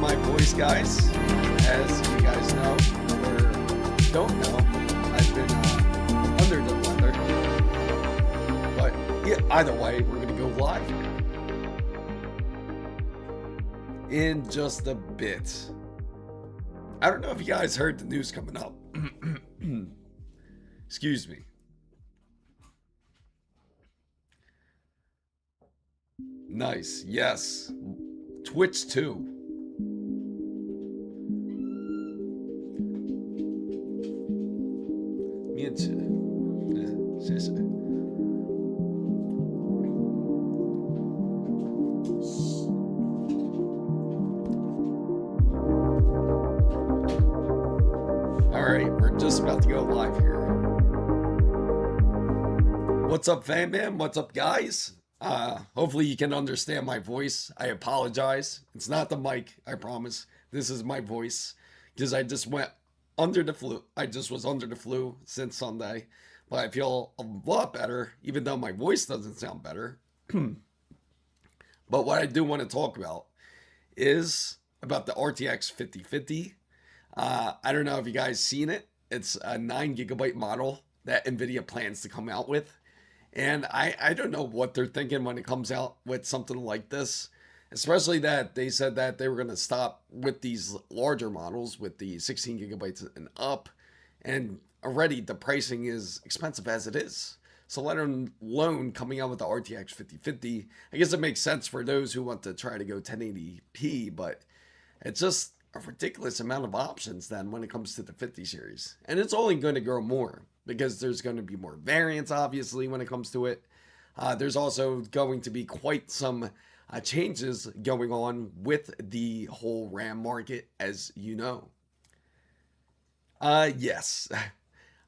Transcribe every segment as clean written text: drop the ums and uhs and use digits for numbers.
my voice, guys. As you guys know, or don't know, I've been under the weather. But yeah, either way, we're gonna go live in just a bit. I don't know if you guys heard the news coming up. Excuse me. Nice, yes. Twitch too. All right, we're just about to go live here. What's up, fam man? What's up, guys? Hopefully you can understand my voice. I apologize. It's not the mic, I promise. This is my voice because I just went under the flu. I just was under the flu since Sunday, but I feel a lot better, even though my voice doesn't sound better. But what I do want to talk about is about the RTX 5050. I don't know if you guys seen it. It's a 9GB model that NVIDIA plans to come out with. And I don't know what they're thinking when it comes out with something like this, especially that they said that they were going to stop with these larger models with the 16GB and up. And already the pricing is expensive as it is. So let alone coming out with the RTX 5050, I guess it makes sense for those who want to try to go 1080p, but it's just a ridiculous amount of options then when it comes to the 50 series. And it's only going to grow more, because there's going to be more variants, obviously, when it comes to it. There's also going to be quite some changes going on with the whole RAM market, as you know. Yes,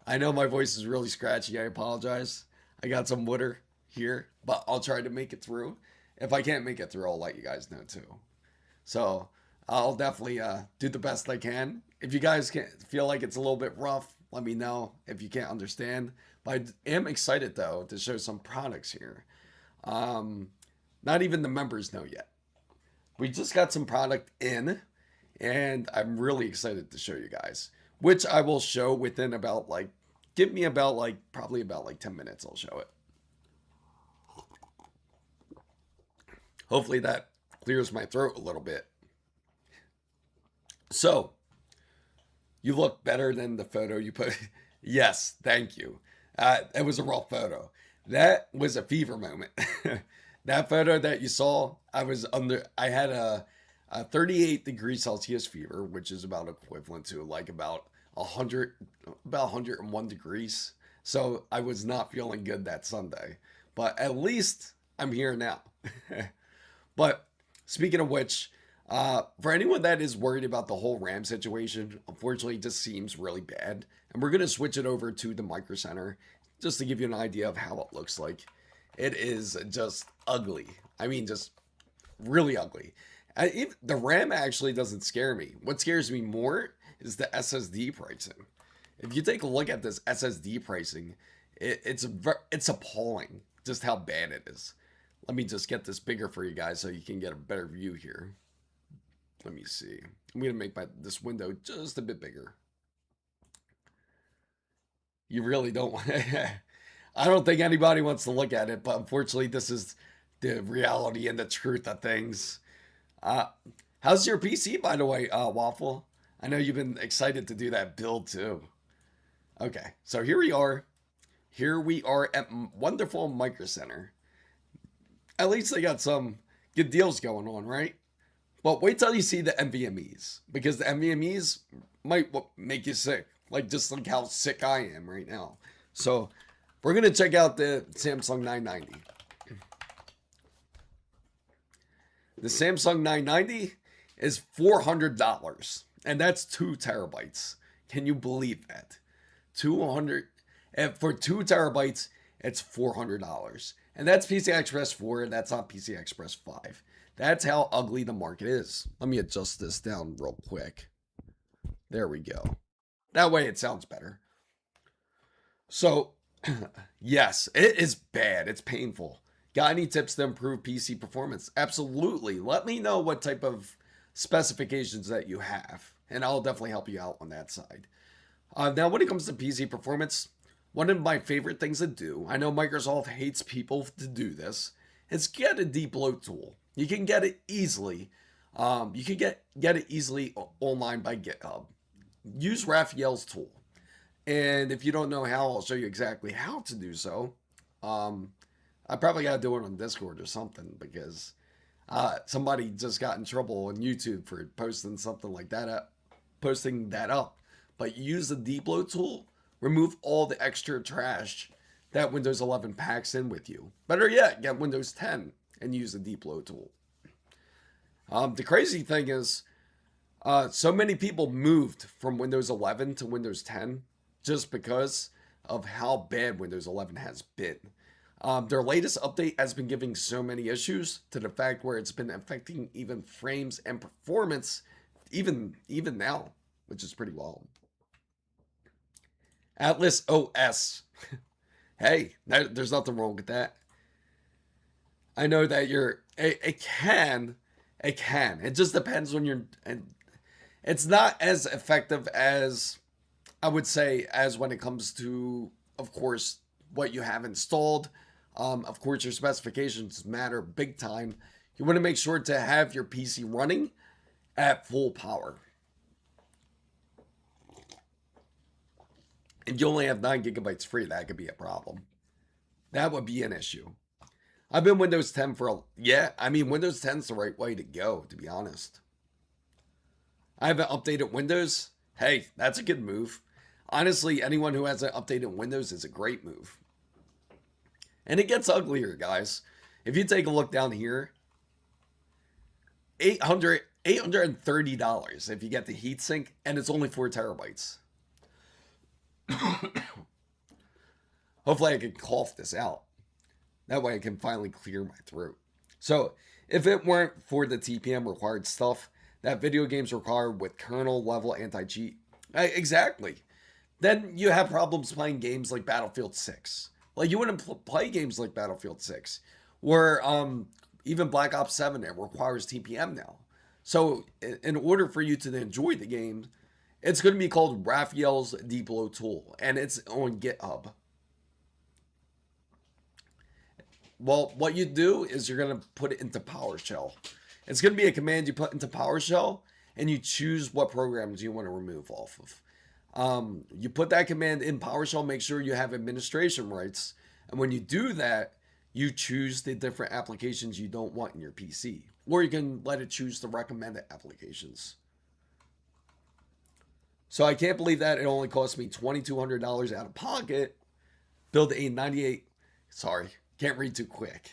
I know my voice is really scratchy. I apologize. I got some water here, but I'll try to make it through. If I can't make it through, I'll let you guys know too. So I'll definitely do the best I can. If you guys feel like it's a little bit rough, let me know if you can't understand. But I am excited, though, to show some products here. Not even the members know yet. We just got some product in, and I'm really excited to show you guys, which I will show within about, give me about, probably about 10 minutes, I'll show it. Hopefully that clears my throat a little bit. So, you look better than the photo you put. Yes, thank you. It was a raw photo. That was a fever moment. That photo that you saw, I had a 38 degrees Celsius fever, which is about equivalent to about 101 degrees. So I was not feeling good that Sunday, but at least I'm here now. But speaking of which, for anyone that is worried about the whole RAM situation, unfortunately, it just seems really bad. And we're going to switch it over to the Micro Center just to give you an idea of how it looks like. It is just ugly. I mean, just really ugly. The RAM actually doesn't scare me. What scares me more is the SSD pricing. If you take a look at this SSD pricing, it's appalling just how bad it is. Let me just get this bigger for you guys so you can get a better view here. Let me see. I'm going to make this window just a bit bigger. You really don't want I don't think anybody wants to look at it, but unfortunately this is the reality and the truth of things. How's your PC, by the way, Waffle? I know you've been excited to do that build too. Okay, so here we are. Here we are at wonderful Micro Center. At least they got some good deals going on, right? But wait till you see the NVMEs, because the NVMEs might make you sick. Just like how sick I am right now. So we're going to check out the Samsung 990. The Samsung 990 is $400, and that's 2 terabytes. Can you believe that? 200, and for 2 terabytes, it's $400. And that's PCI Express 4, and that's not PCI Express 5. That's how ugly the market is. Let me adjust this down real quick. There we go. That way it sounds better. So, yes, it is bad. It's painful. Got any tips to improve PC performance? Absolutely. Let me know what type of specifications that you have. And I'll definitely help you out on that side. Now, when it comes to PC performance, one of my favorite things to do, I know Microsoft hates people to do this, is get a deep load tool. You can get it easily. You can get it easily online by GitHub. Use Raphael's tool. And if you don't know how, I'll show you exactly how to do so. I probably got to do it on Discord or something because somebody just got in trouble on YouTube for posting something like that up. But use the deep load tool, remove all the extra trash that Windows 11 packs in with you. Better yet, get Windows 10 and use the deep load tool. The crazy thing is, so many people moved from Windows 11 to Windows 10 just because of how bad Windows 11 has been. Their latest update has been giving so many issues to the fact where it's been affecting even frames and performance even now, which is pretty wild. Atlas OS. Hey, there's nothing wrong with that. I know that it can. It just depends when you're, and it's not as effective as I would say as when it comes to, of course, what you have installed. Of course, your specifications matter big time. You want to make sure to have your PC running at full power. And you only have 9 gigabytes free, that could be a problem. That would be an issue. I've been Windows 10 Windows 10 is the right way to go, to be honest. I haven't updated Windows. Hey, that's a good move. Honestly, anyone who hasn't updated Windows is a great move. And it gets uglier, guys. If you take a look down here, $830 if you get the heatsink, and it's only 4 terabytes. Hopefully I can cough this out. That way I can finally clear my throat. So, if it weren't for the TPM required stuff that video games require with kernel level anti-cheat, exactly, then you have problems playing games like Battlefield 6. Like, you wouldn't play games like Battlefield 6, where even Black Ops 7, it requires TPM now. So, in order for you to enjoy the game, it's going to be called Raphael's Deep Load Tool, and it's on GitHub. Well, what you do is you're going to put it into PowerShell. It's going to be a command you put into PowerShell, and you choose what programs you want to remove off of. You put that command in PowerShell, make sure you have administration rights, and when you do that, you choose the different applications you don't want in your PC, or you can let it choose the recommended applications. So I can't believe that it only cost me $2,200 out of pocket. Build a 98, can't read too quick.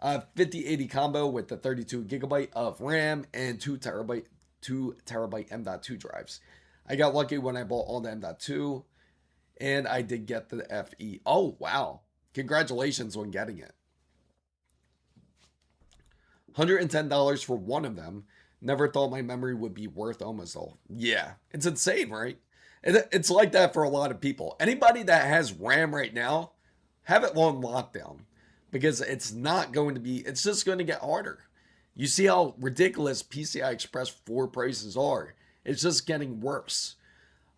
5080 combo with the 32 gigabyte of RAM and 2 terabyte M.2 drives. I got lucky when I bought all the M.2, and I did get the FE. Oh, wow. Congratulations on getting it. $110 for one of them. Never thought my memory would be worth almost all. Yeah, it's insane, right? It's like that for a lot of people. Anybody that has RAM right now, have it on lockdown. Because it's not going to be, it's just going to get harder. You see how ridiculous PCI Express 4 prices are. It's just getting worse.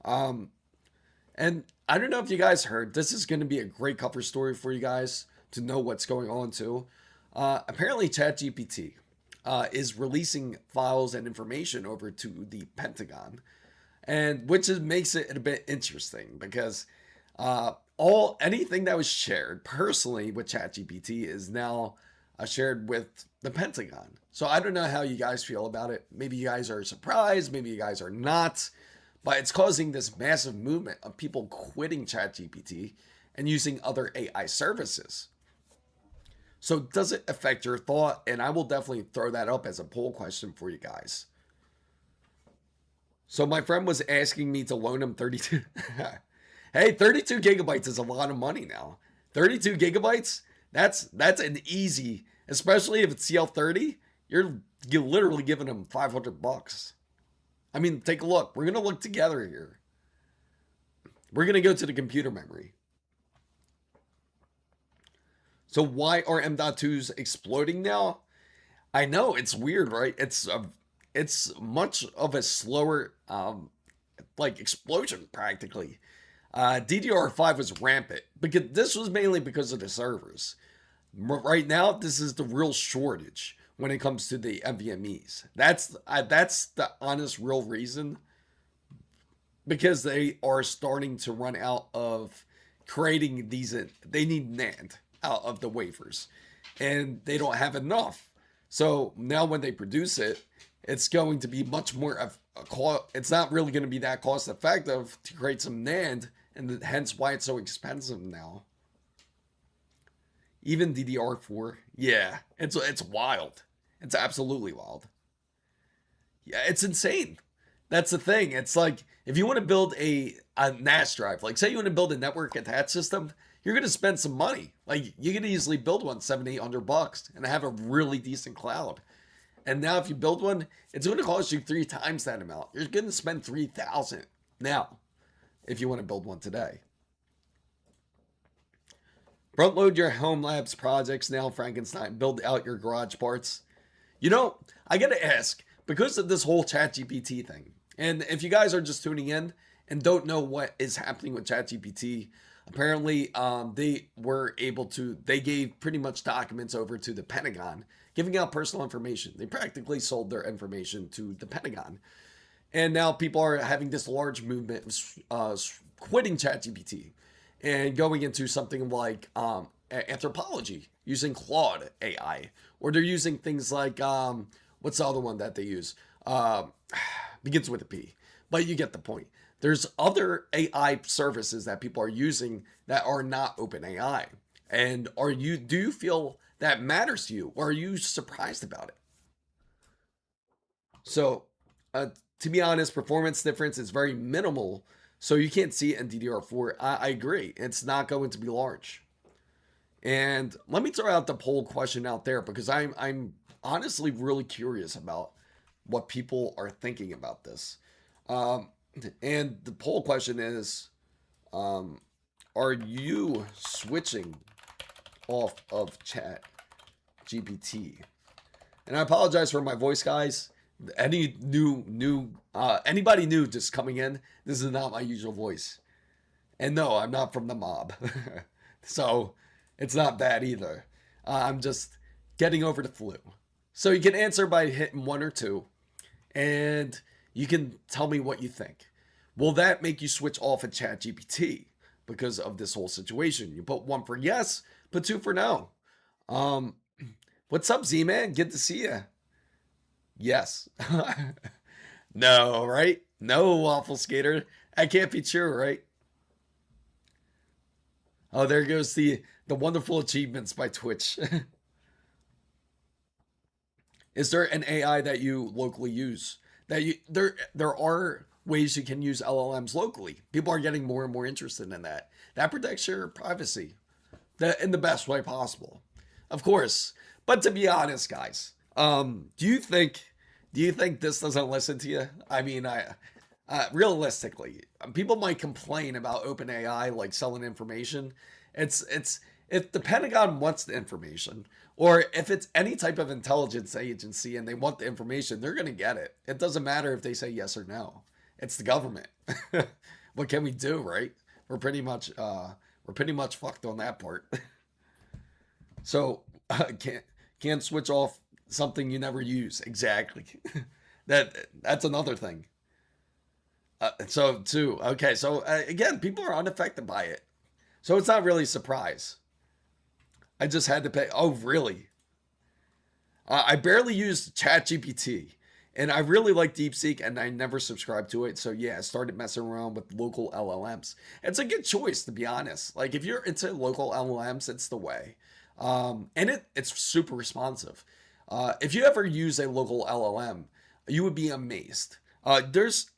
And I don't know if you guys heard, this is going to be a great cover story for you guys to know what's going on too. Apparently ChatGPT is releasing files and information over to the Pentagon, and which makes it a bit interesting because anything that was shared personally with ChatGPT is now shared with the Pentagon. So I don't know how you guys feel about it. Maybe you guys are surprised, maybe you guys are not, but it's causing this massive movement of people quitting ChatGPT and using other AI services. So does it affect your thought? And I will definitely throw that up as a poll question for you guys. So my friend was asking me to loan him 32. Hey, 32 gigabytes is a lot of money now. 32 gigabytes? That's an easy, especially if it's CL30, you're literally giving him $500. I mean, take a look. We're going to look together here. We're going to go to the computer memory. So why are M.2s exploding now? I know, it's weird, right? it's much of a slower like explosion practically. DDR5 was rampant because this was mainly because of the servers. Right now, this is the real shortage when it comes to the NVMe's. That's the honest, real reason, because they are starting to run out of creating these. They need NAND out of the wafers, and they don't have enough. So now when they produce it, it's going to be much more of a cost. It's not really going to be that cost effective to create some NAND, and hence why it's so expensive now. Even DDR4, yeah, it's wild. It's absolutely wild. Yeah, it's insane. That's the thing. It's like if you want to build a NAS drive, like say you want to build a network attached system, you're gonna spend some money. Like you can easily build one 700-800 bucks and have a really decent cloud. And now if you build one, it's gonna cost you 3 times that amount. You're gonna spend 3,000 now if you want to build one today. Front load your home labs projects now, Frankenstein. Build out your garage parts. You know, I gotta ask, because of this whole ChatGPT thing, and if you guys are just tuning in and don't know what is happening with ChatGPT, apparently they gave pretty much documents over to the Pentagon, giving out personal information. They practically sold their information to the Pentagon. And now people are having this large movement of quitting ChatGPT and going into something like anthropology, using Claude AI, or they're using things like what's the other one that they use? Begins with a P, but you get the point. There's other AI services that people are using that are not open AI. And do you feel that matters to you, or are you surprised about it? So, to be honest, performance difference is very minimal, so you can't see it in DDR4. I agree, it's not going to be large. And let me throw out the poll question out there because I'm honestly really curious about what people are thinking about this. Um, and the poll question is, are you switching off of Chat GPT? And I apologize for my voice, guys. Anybody new just coming in, this is not my usual voice. And no, I'm not from the mob. So it's not bad either. I'm just getting over the flu. So you can answer by hitting 1 or 2, and you can tell me what you think. Will that make you switch off of ChatGPT because of this whole situation? You put 1 for yes, put 2 for no. Um, what's up, Z-Man? Good to see you. Yes. No, right? No, Waffle Skater. That can't be true, right? Oh, there goes the wonderful achievements by Twitch. Is there an AI that you locally use? That you there are ways you can use LLMs locally. People are getting more and more interested in that. That protects your privacy in the best way possible. Of course. But to be honest, guys, do you think this doesn't listen to you? I mean, realistically, people might complain about OpenAI like selling information. It's if the Pentagon wants the information, or if it's any type of intelligence agency and they want the information, they're gonna get it. It doesn't matter if they say yes or no. It's the government. What can we do, right? We're pretty much fucked on that part. So can't switch off something you never use. Exactly. That's another thing. So too. Okay. So again, people are unaffected by it. So it's not really a surprise. I just had to pay. Oh, really? I barely used ChatGPT, and I really like DeepSeek, and I never subscribed to it. So yeah, I started messing around with local LLMs. It's a good choice, to be honest. Like if you're into local LLMs, it's the way. And it's super responsive. If you ever use a local LLM, you would be amazed. There's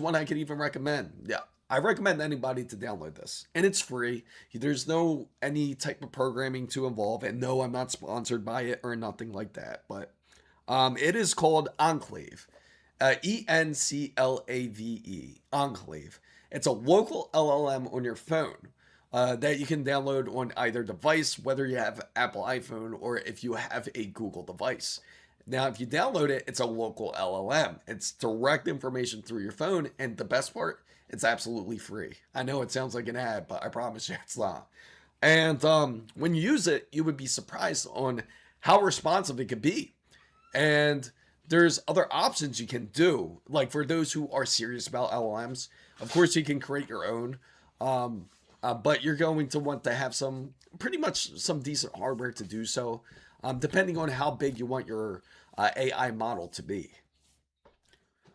one I could even recommend. Yeah, I recommend anybody to download this, and it's free. There's no any type of programming to involve, and no, I'm not sponsored by it or nothing like that. But it is called Enclave, Enclave, Enclave. It's a local LLM on your phone. That you can download on either device, whether you have Apple iPhone or if you have a Google device. Now, if you download it, it's a local LLM. It's direct information through your phone. And the best part, it's absolutely free. I know it sounds like an ad, but I promise you it's not. And when you use it, you would be surprised on how responsive it could be. And there's other options you can do. Like for those who are serious about LLMs, of course, you can create your own. But you're going to want to have some pretty much some decent hardware to do so, depending on how big you want your AI model to be.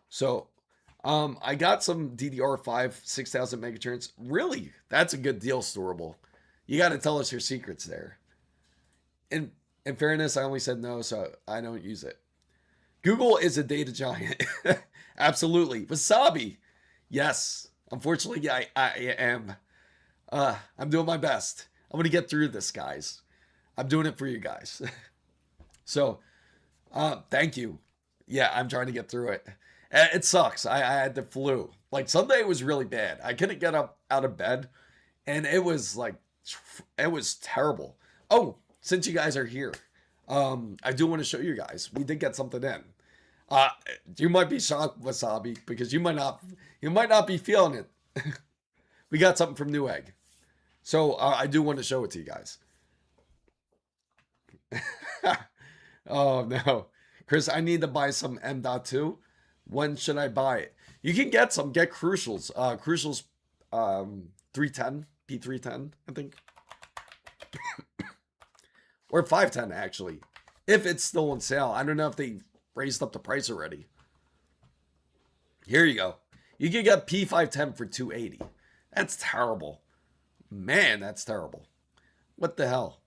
So I got some DDR5 6000 megahertz. Really, that's a good deal, Storable. You got to tell us your secrets there. In in fairness, I only said no, so I don't use it. Google is a data giant. Absolutely. Wasabi. Yes. Unfortunately, I am. I'm doing my best. I'm going to get through this, guys. I'm doing it for you guys. So, thank you. Yeah, I'm trying to get through it. It sucks. I had the flu. Like Sunday was really bad. I couldn't get up out of bed, and it was like, it was terrible. Oh, since you guys are here, I do want to show you guys. We did get something in. Uh, you might be shocked, Wasabi, because you might not be feeling it. We got something from Newegg, so I do want to show it to you guys. Oh no, Chris, I need to buy some M.2. When should I buy it? You can get some. Get Crucials. Crucials, 310 P310, I think, or 510 actually, if it's still on sale. I don't know if they raised up the price already. Here you go. You can get P510 for 280. That's terrible. Man, that's terrible. What the hell?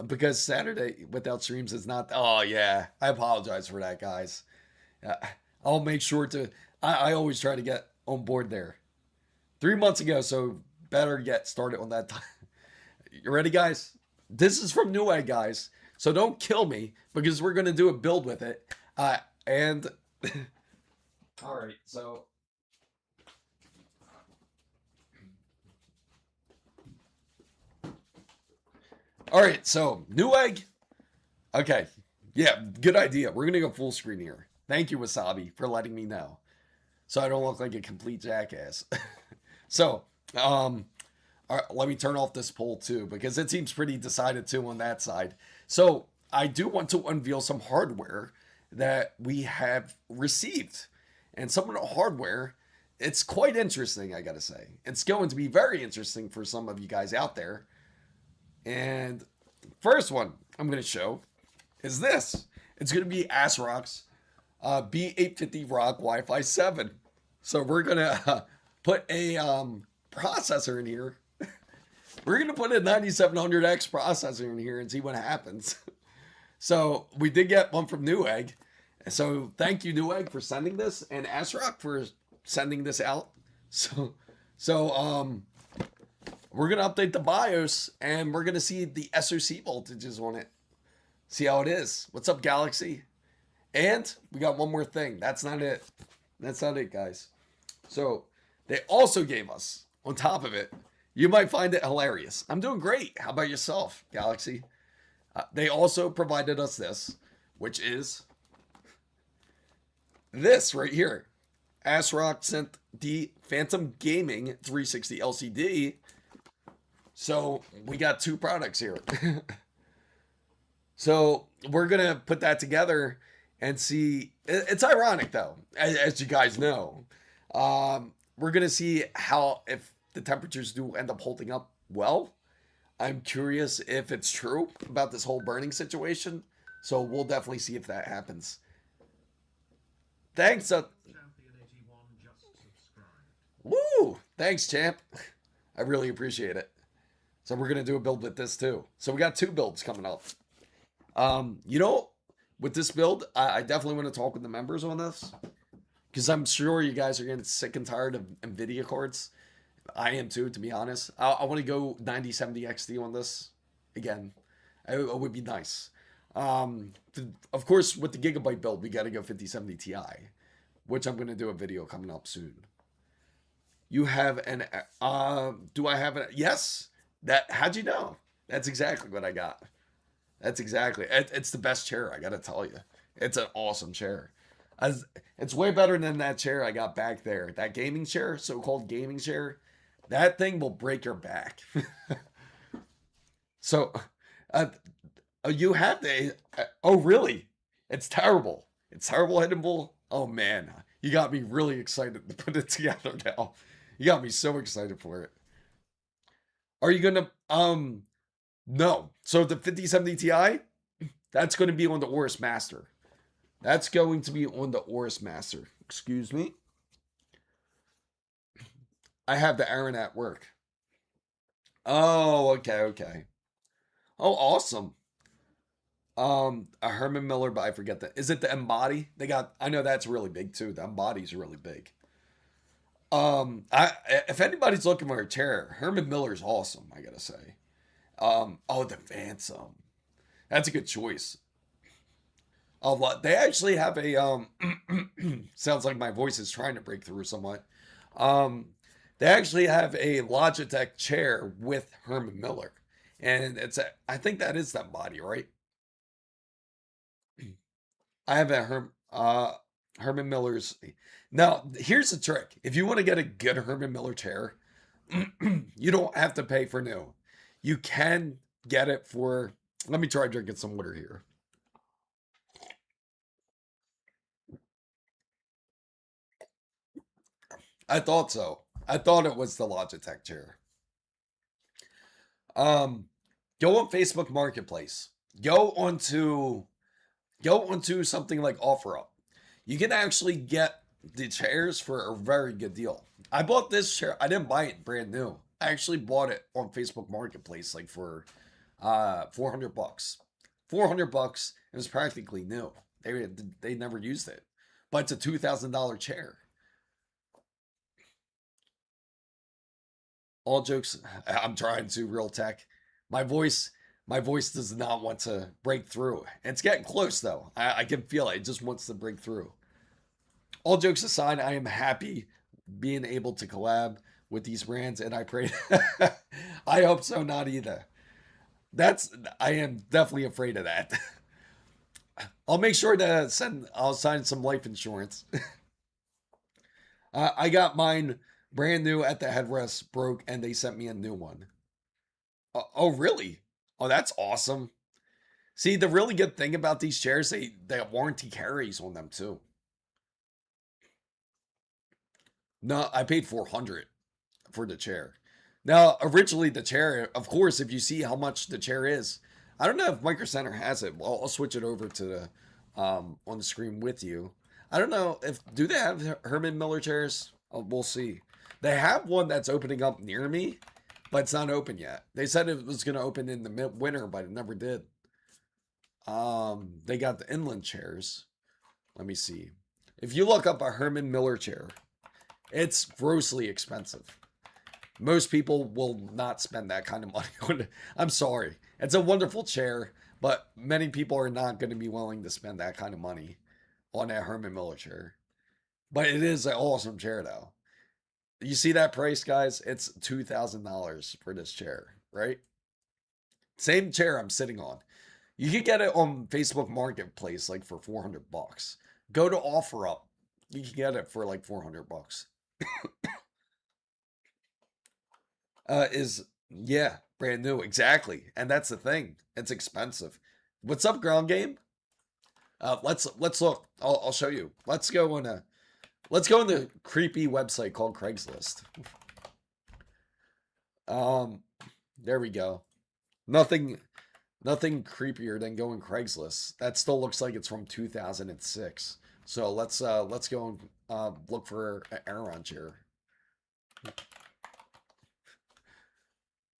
Because Saturday without streams is not. Oh yeah, I apologize for that, guys. Uh, I'll make sure to. I always try to get on board there. 3 months ago, so better get started on that time. You ready, guys? This is from Newegg, guys. So don't kill me because we're gonna do a build with it. And all right, so all right, so Newegg. Okay, yeah, good idea. We're gonna go full screen here. Thank you, Wasabi, for letting me know, so I don't look like a complete jackass. So, all right, let me turn off this poll too because it seems pretty decided too on that side. So I do want to unveil some hardware that we have received, and some of the hardware. It's quite interesting, I gotta say. It's going to be very interesting for some of you guys out there. And first one I'm going to show is this. It's going to be ASRock's B850 Rock Wi-Fi 7. So we're going to put a processor in here. We're going to put a 9700X processor in here and see what happens. So we did get one from Newegg. So thank you, Newegg, for sending this, and ASRock for sending this out. So we're gonna update the BIOS and we're gonna see the SoC voltages on it. See how it is. What's up, Galaxy? And we got one more thing. That's not it. That's not it, guys. So they also gave us, on top of it, you might find it hilarious. I'm doing great. How about yourself, Galaxy? They also provided us this, which is this right here. ASRock sent the Phantom Gaming 360 LCD. So we got two products here. So we're going to put that together and see. It's ironic, though, as you guys know. We're going to see how, if the temperatures do end up holding up well. I'm curious if it's true about this whole burning situation. So we'll definitely see if that happens. Thanks. Woo! Thanks, champ. I really appreciate it. So we're gonna do a build with this too. So we got two builds coming up. You know, with this build, I definitely want to talk with the members on this because I'm sure you guys are getting sick and tired of NVIDIA cards. I am too, to be honest. I want to go 9070 XT on this again. It would be nice. Of course, with the Gigabyte build, we got to go 5070 Ti, which I'm gonna do a video coming up soon. You have an do I have a yes? That how'd you know? That's exactly what I got. That's exactly. It's the best chair. I gotta tell you, it's an awesome chair. As it's way better than that chair I got back there. That gaming chair, so-called gaming chair, that thing will break your back. So, uh, you have the. Oh, really? It's terrible. It's terrible, Hidden Bull. Oh man, you got me really excited to put it together now. You got me so excited for it. Are you gonna? No. So the 5070 Ti, that's going to be on the Oris Master. That's going to be on the Oris Master. Excuse me. I have the Aaron at work. Oh, okay, okay. Oh, awesome. A Herman Miller, but I forget that. Is it the Embody? They got. I know that's really big too. The Embody's really big. I if anybody's looking for a chair, Herman Miller's awesome. I gotta say. Oh, the Phantom. That's a good choice. A lot. They actually have a sounds like my voice is trying to break through somewhat. Um, they actually have a Logitech chair with Herman Miller, and I think that is that body, right? I have a Herman Miller's. Now, here's the trick: if you want to get a good Herman Miller chair, you don't have to pay for new. You can get it for. Let me try drinking some water here. I thought so. I thought it was the Logitech chair. Um, go on Facebook Marketplace. Go onto go onto something like OfferUp. You can actually get the chairs for a very good deal. I bought this chair. I didn't buy it brand new. I actually bought it on Facebook Marketplace like for 400 bucks. 400 bucks. It was practically new. They never used it. But it's a $2,000 chair. All jokes, I'm trying to real tech. My voice, my voice does not want to break through. It's getting close though. I can feel it. It just wants to break through. All jokes aside, I am happy being able to collab with these brands, and I pray. I hope so. Not either. That's. I am definitely afraid of that. I'll make sure to send. I'll sign some life insurance. I got mine brand new at the headrest, broke, and they sent me a new one. Oh, really? Oh, that's awesome. See, the really good thing about these chairs, they have warranty carries on them too. No, I paid 400 for the chair. Now, originally the chair, of course, if you see how much the chair is, I don't know if Micro Center has it. Well, I'll switch it over to the on the screen with you. I don't know if do they have Herman Miller chairs? We'll see. They have one that's opening up near me, but it's not open yet. They said it was going to open in the winter, but it never did. They got the inland chairs. Let me see. If you look up a Herman Miller chair, it's grossly expensive. Most people will not spend that kind of money on it. I'm sorry. It's a wonderful chair, but many people are not going to be willing to spend that kind of money on a Herman Miller chair. But it is an awesome chair, though. You see that price, guys? It's $2,000 for this chair, right? Same chair I'm sitting on. You can get it on Facebook Marketplace like for 400 bucks. Go to OfferUp. You can get it for like 400 bucks. Is yeah, brand new, exactly. And that's the thing. It's expensive. What's up, ground game? Let's look. I'll show you. Let's go on the creepy website called Craigslist. Um, there we go. Nothing nothing creepier than going Craigslist. That still looks like it's from 2006. So let's go and look for an Aeron chair.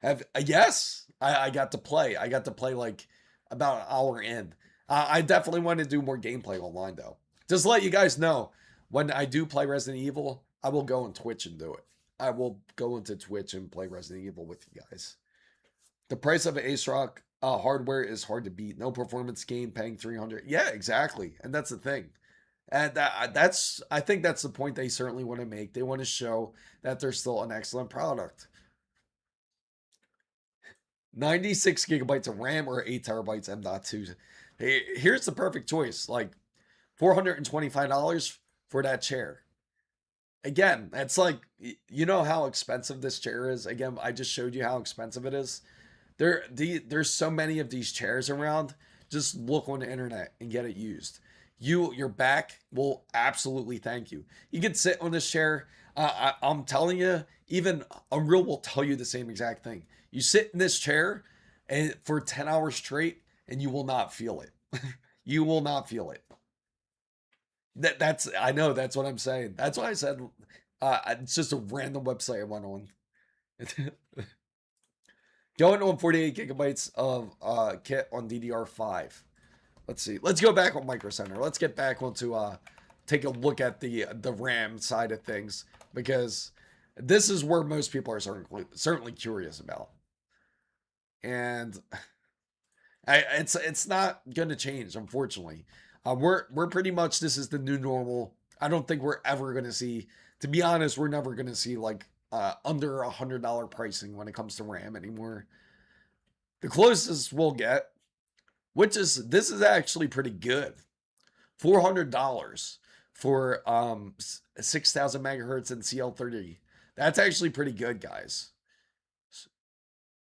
Have yes, I got to play. I got to play like about an hour in. I definitely want to do more gameplay online though. Just to let you guys know, when I do play Resident Evil, I will go on Twitch and do it. I will go into Twitch and play Resident Evil with you guys. The price of an Ace Rock hardware is hard to beat. No performance gain, paying 300. Yeah, exactly, and that's the thing. And that's I think that's the point they certainly want to make. They want to show that they're still an excellent product. 96 gigabytes of RAM or 8 terabytes M.2. Hey, here's the perfect choice. Like $425 for that chair. Again, that's like, you know how expensive this chair is. Again, I just showed you how expensive it is. There's so many of these chairs around. Just look on the internet and get it used. Your back will absolutely thank you. You can sit on this chair. I'm telling you, even Unreal will tell you the same exact thing. You sit in this chair and for 10 hours straight, and you will not feel it. You will not feel it. That's I know that's what I'm saying. That's why I said it's just a random website I went on. Going on 48 gigabytes of kit on DDR5. Let's see. Let's go back on Micro Center. Let's get back onto take a look at the RAM side of things, because this is where most people are certainly curious about. And it's not going to change, unfortunately. We're pretty much, this is the new normal. I don't think we're ever going to see. To be honest, we're never going to see like under $100 pricing when it comes to RAM anymore. The closest we'll get, this is actually pretty good, $400 for 6,000 megahertz and CL30. That's actually pretty good, guys.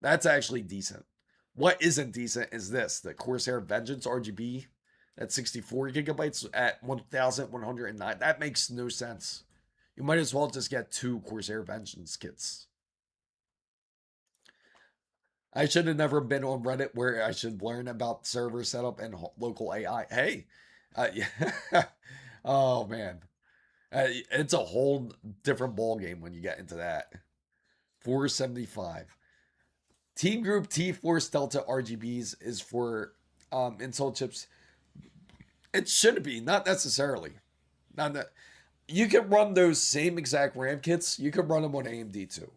That's actually decent. What isn't decent is this, the Corsair Vengeance RGB at 64 gigabytes at 1,109. That makes no sense. You might as well just get 2 Corsair Vengeance kits. I should have never been on Reddit where I should learn about server setup and local AI. Hey, yeah. Oh man, it's a whole different ball game when you get into that. 475. Team Group T-Force Delta RGBs is for Intel chips. It should be, not necessarily. Not that you can run those same exact RAM kits. You can run them on AMD too.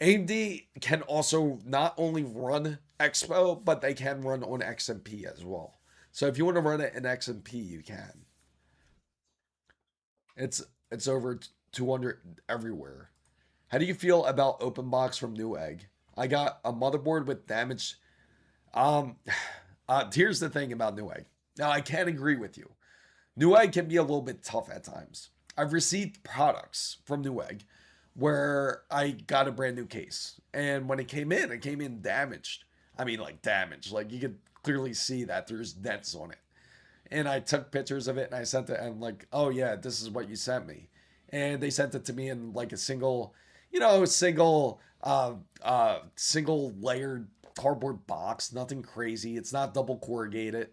AMD can also not only run Expo, but they can run on XMP as well. So if you want to run it in XMP, you can. It's it's over 200 everywhere. How do you feel about open box from Newegg? I got a motherboard with damage. Um, here's the thing about Newegg. Now I can't agree with you. Newegg can be a little bit tough at times. I've received products from Newegg where I got a brand new case, and when it came in damaged. I mean, like damaged. Like you could clearly see that there's dents on it. And I took pictures of it and I sent it, and like, oh yeah, this is what you sent me. And they sent it to me in like a single, single layered cardboard box, nothing crazy. It's not double corrugated.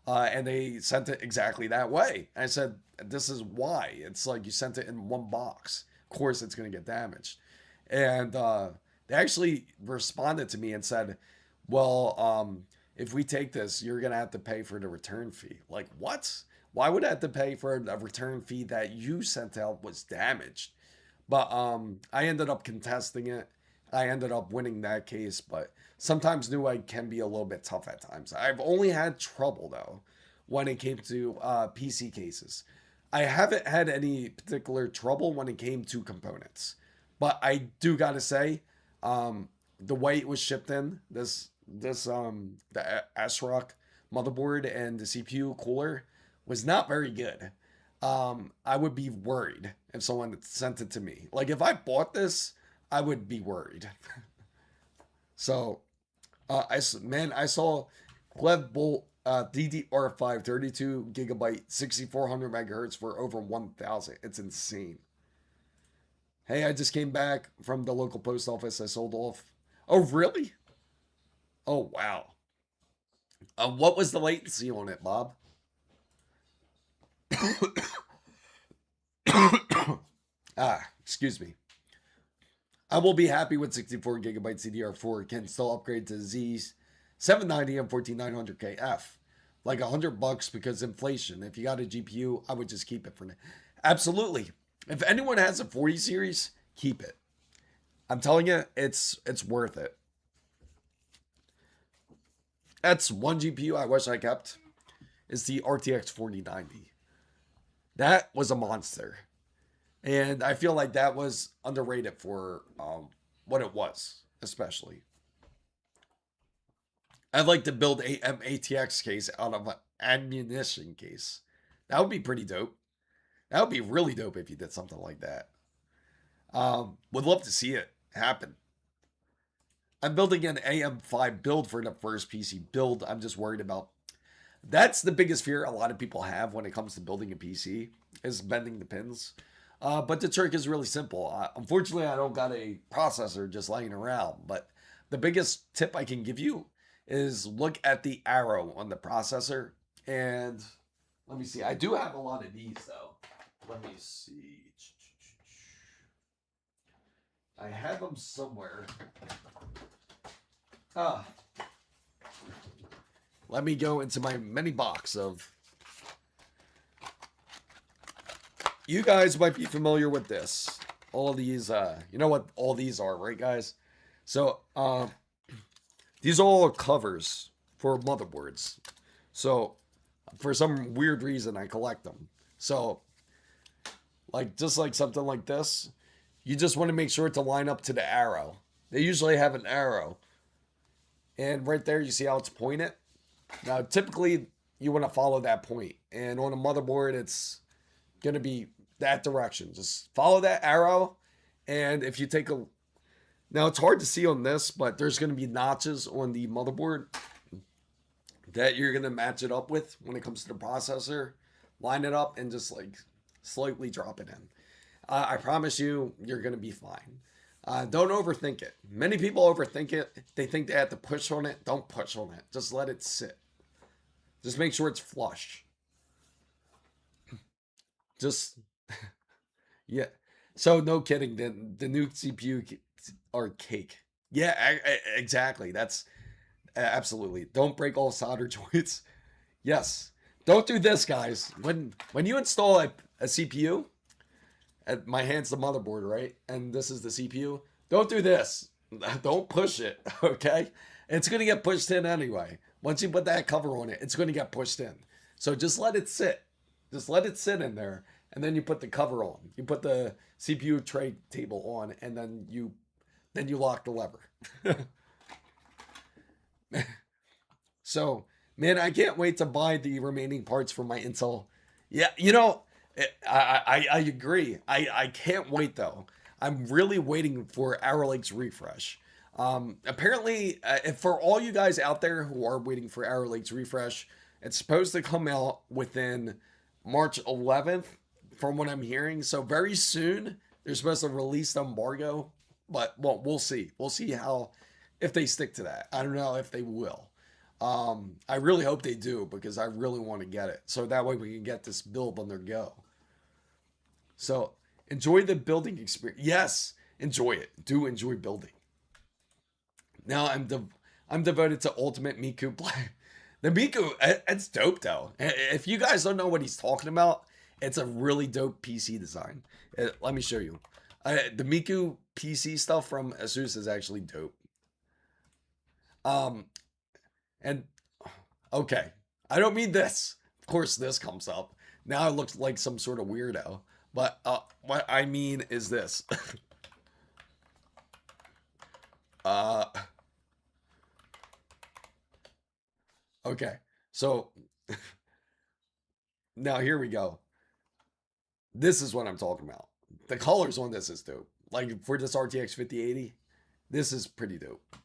And they sent it exactly that way. I said, this is why. It's like you sent it in one box. Of course, it's going to get damaged. And they actually responded to me and said, well, if we take this, you're going to have to pay for the return fee. Like, what? Why would I have to pay for a return fee that you sent out was damaged? But I ended up contesting it. I ended up winning that case, but sometimes Newegg can be a little bit tough at times. I've only had trouble though when it came to PC cases. I haven't had any particular trouble when it came to components, but I do gotta say, the way it was shipped in, the ASRock motherboard and the CPU cooler was not very good. I would be worried if someone sent it to me. Like if I bought this, I would be worried. So, I saw Clev Bolt DDR5 32 gigabyte 6400 megahertz for over 1,000. It's insane. Hey, I just came back from the local post office. I sold off. Oh, really? Oh, wow. What was the latency on it, Bob? Excuse me. I will be happy with 64 gigabytes DDR4. Can still upgrade to Z's 790 and 14900KF. Like $100 because inflation. If you got a GPU, I would just keep it for now. Absolutely. If anyone has a 40 series, keep it. I'm telling you, it's worth it. That's one GPU I wish I kept. Is the RTX 4090. That was a monster. And I feel like that was underrated for what it was, especially. I'd like to build a ATX case out of an ammunition case. That would be pretty dope. That would be really dope if you did something like that. Would love to see it happen. I'm building an AM5 build for the first PC build. I'm just worried about. That's the biggest fear a lot of people have when it comes to building a PC is bending the pins. But the trick is really simple. Unfortunately, I don't got a processor just lying around. But the biggest tip I can give you is look at the arrow on the processor. And let me see. I do have a lot of these though. Let me see. I have them somewhere. Ah. Let me go into my mini box of. You guys might be familiar with this. All these, you know what all these are, right, guys? So, these are all covers for motherboards. So, for some weird reason, I collect them. So, like, just like something like this, you just want to make sure to line up to the arrow. They usually have an arrow. And right there, you see how it's pointed? Now, typically, you want to follow that point. And on a motherboard, it's going to be that direction. Just follow that arrow. And if you take a... Now, it's hard to see on this, but there's going to be notches on the motherboard that you're going to match it up with when it comes to the processor. Line it up and just like slightly drop it in. I promise you, you're going to be fine. Don't overthink it. Many people overthink it. They think they have to push on it. Don't push on it. Just let it sit. Just make sure it's flush. Just, yeah. So no kidding. The new CPU are cake. Yeah, exactly. That's absolutely. Don't break all solder joints. Yes. Don't do this, guys. When you install a CPU, my hand's the motherboard, right? And this is the CPU. Don't do this. Don't push it, okay? It's going to get pushed in anyway. Once you put that cover on it, it's going to get pushed in. So just let it sit. Just let it sit in there. And then you put the cover on. You put the CPU tray table on, and then you lock the lever. So, man, I can't wait to buy the remaining parts for my Intel. Yeah, you know, I agree. I can't wait though. I'm really waiting for Arrow Lake's refresh. Apparently, for all you guys out there who are waiting for Arrow Lake's refresh, it's supposed to come out within March 11th, from what I'm hearing. So very soon, they're supposed to release the embargo. But well, we'll see. We'll see how if they stick to that. I don't know if they will. I really hope they do because I really want to get it. So that way we can get this build on their go. So enjoy the building experience. Yes, enjoy it. Do enjoy building. Now I'm devoted to Ultimate Miku Play. The Miku, it's dope though. If you guys don't know what he's talking about, it's a really dope PC design. Let me show you. The Miku PC stuff from Asus is actually dope. And okay, I don't mean this. Of course, this comes up. Now I look like some sort of weirdo. But what I mean is this. Okay, so now here we go. This is what I'm talking about. The colors on this is dope. Like for this RTX 5080, this is pretty dope.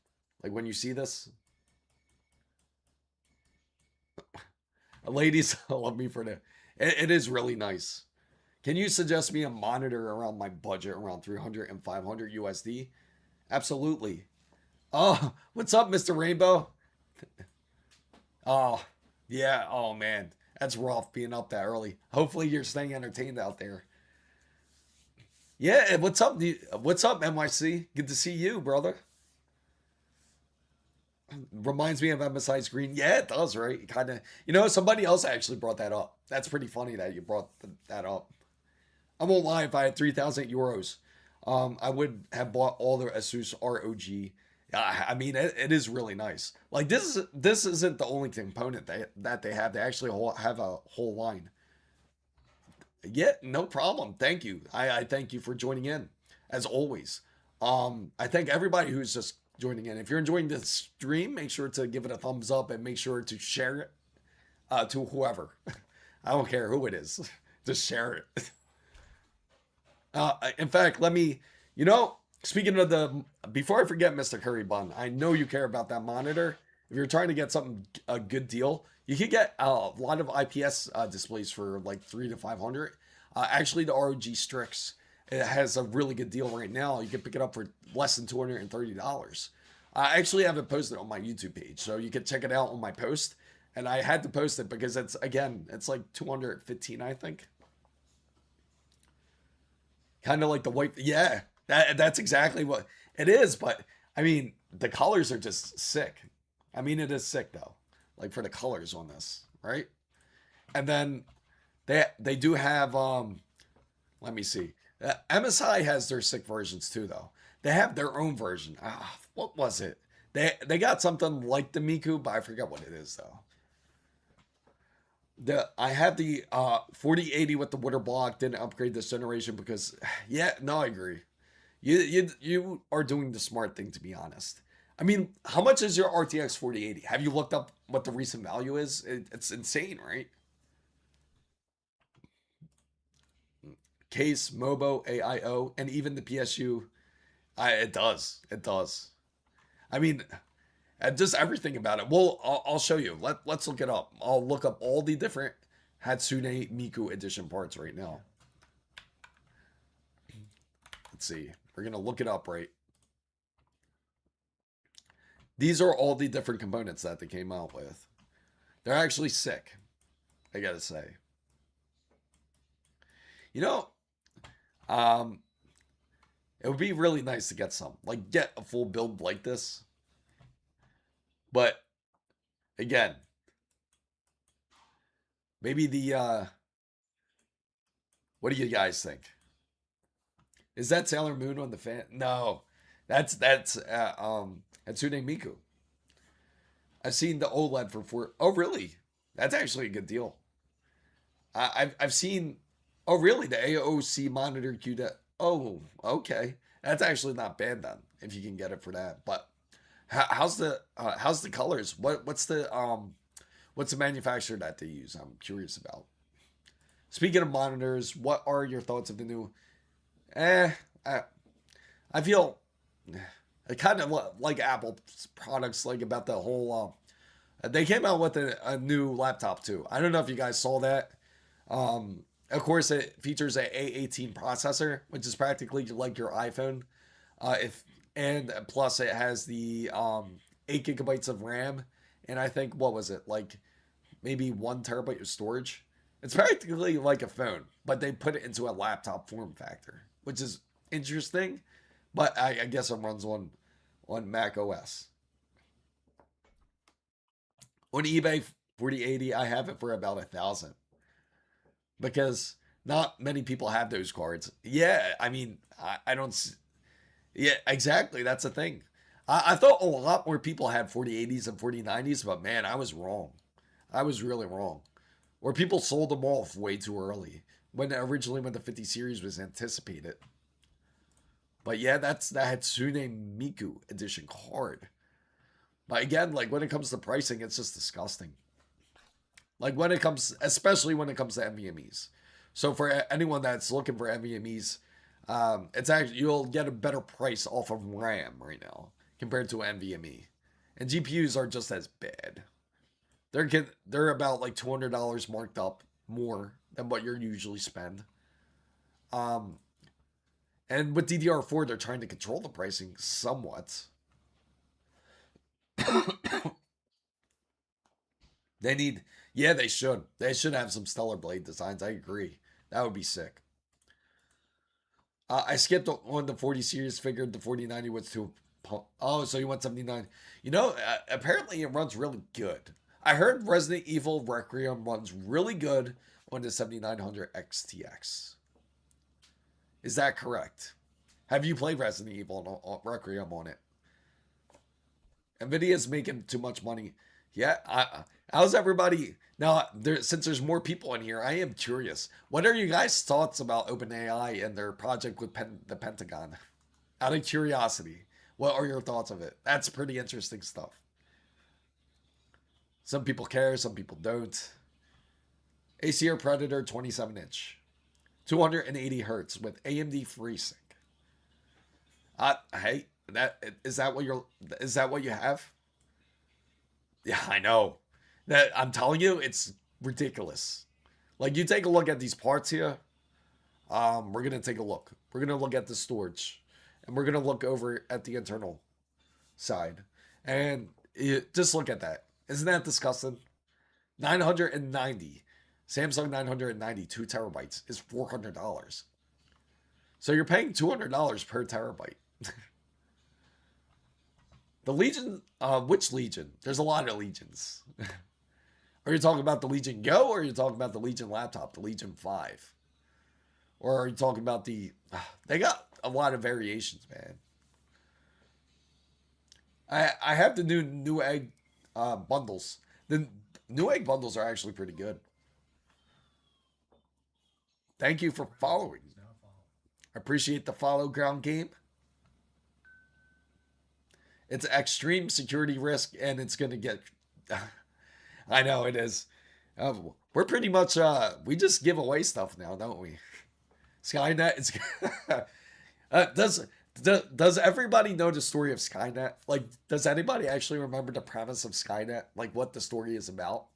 Like when you see this, ladies love me for that. It is really nice. Can you suggest me a monitor around my budget, around 300 and 500 USD? Absolutely. Oh, what's up, Mr. Rainbow? Oh, yeah. Oh, man. That's rough being up that early. Hopefully you're staying entertained out there. Yeah, what's up? What's up, NYC? Good to see you, brother. Reminds me of MSI Screen. Yeah, it does, right? Kind of. You know, somebody else actually brought that up. That's pretty funny that you brought that up. I won't lie, if I had 3,000 euros, I would have bought all the Asus ROG. I mean, it is really nice. Like this isn't the only component that they have. They actually have a whole line. Yeah, no problem. Thank you. I thank you for joining in, as always. I thank everybody who's just joining in. If you're enjoying this stream, make sure to give it a thumbs up and make sure to share it to whoever. I don't care who it is. Just share it. In fact, let me, speaking of before I forget, Mr. Curry Bun, I know you care about that monitor. If you're trying to get a good deal, you can get a lot of IPS displays for like 300 to 500. Actually, the ROG Strix, it has a really good deal right now. You can pick it up for less than $230. I actually have it posted on my YouTube page, so you can check it out on my post. And I had to post it because it's like 215, I think. Kind of like the white. Yeah, that's exactly what it is. But I mean, the colors are just sick. I mean, it is sick though. Like for the colors on this, right? And then they do have let me see. MSI has their sick versions too though. They have their own version. What was it? They got something like the Miku, but I forget what it is though. I have the 4080 with the water block. Didn't upgrade this generation because yeah, no, I agree. You are doing the smart thing, to be honest. I mean, how much is your RTX 4080? Have you looked up what the recent value is? It's insane, right? Case, Mobo, AIO, and even the PSU. It does. It does. I mean, just everything about it. Well, I'll show you. Let's look it up. I'll look up all the different Hatsune Miku edition parts right now. Let's see. We're going to look it up, right? These are all the different components that they came out with. They're actually sick, I gotta say. You know, it would be really nice to get some. Like, get a full build like this. But, again, maybe what do you guys think? Is that Sailor Moon on the fan? No. That's Hatsune Miku. I've seen the OLED for 4. Oh, really? That's actually a good deal. I've seen. Oh, really? The AOC monitor QD. Oh, okay. That's actually not bad then, if you can get it for that. But how's the colors? What's the manufacturer that they use? I'm curious about. Speaking of monitors, what are your thoughts of the new? I feel I kind of like Apple products, like about the whole. They came out with a new laptop too. I don't know if you guys saw that. Of course, it features a A18 processor, which is practically like your iPhone. And plus it has the 8 GB of RAM, and I think what was it, like maybe 1 TB of storage. It's practically like a phone, but they put it into a laptop form factor, which is interesting. But I guess it runs on Mac OS. On eBay 4080, I have it for about 1,000 because not many people have those cards. Yeah, I mean, I don't. Yeah, exactly. That's the thing. I thought a lot more people had 4080s and 4090s, but man, I was wrong. I was really wrong. Or people sold them off way too early when the 50 series was anticipated. But yeah, that's the Hatsune Miku edition card. But again, like when it comes to pricing, it's just disgusting. Like when it comes, especially when it comes to NVMe's. So for anyone that's looking for NVMe's, it's actually, you'll get a better price off of RAM right now compared to NVMe. And GPUs are just as bad. They're about like $200 marked up more than what you usually spend. And with DDR4, they're trying to control the pricing somewhat. They should. They should have some stellar blade designs. I agree. That would be sick. I skipped on the 40 series, figured the 4090 was too. Oh, so you want 79? Apparently it runs really good. I heard Resident Evil Requiem runs really good on the 7900 XTX. Is that correct? Have you played Resident Evil Requiem on it? Nvidia's making too much money. Yeah, how's everybody? Now, since there's more people in here, I am curious. What are you guys' thoughts about OpenAI and their project with the Pentagon? Out of curiosity, What are your thoughts of it? That's pretty interesting stuff. Some people care, some people don't. ACR Predator 27-inch, 280 hertz with AMD FreeSync. Hey, is that what you have? Yeah, I know. That I'm telling you, it's ridiculous. Like you take a look at these parts here. We're gonna take a look. We're gonna look at the storage, and we're gonna look over at the internal side, and just look at that. Isn't that disgusting? 990, Samsung 990, 2 terabytes is $400. So you're paying $200 per terabyte. The Legion, which Legion? There's a lot of Legions. Are you talking about the Legion Go, or are you talking about the Legion laptop, the Legion 5? Or are you talking about the... They got a lot of variations, man. I have the new egg bundles. The new egg bundles are actually pretty good. Thank you for following. I appreciate the follow, ground game. It's extreme security risk, and it's going to get... I know it is. We're pretty much... we just give away stuff now, don't we? Skynet is... does everybody know the story of Skynet? Like, does anybody actually remember the premise of Skynet? Like, what the story is about?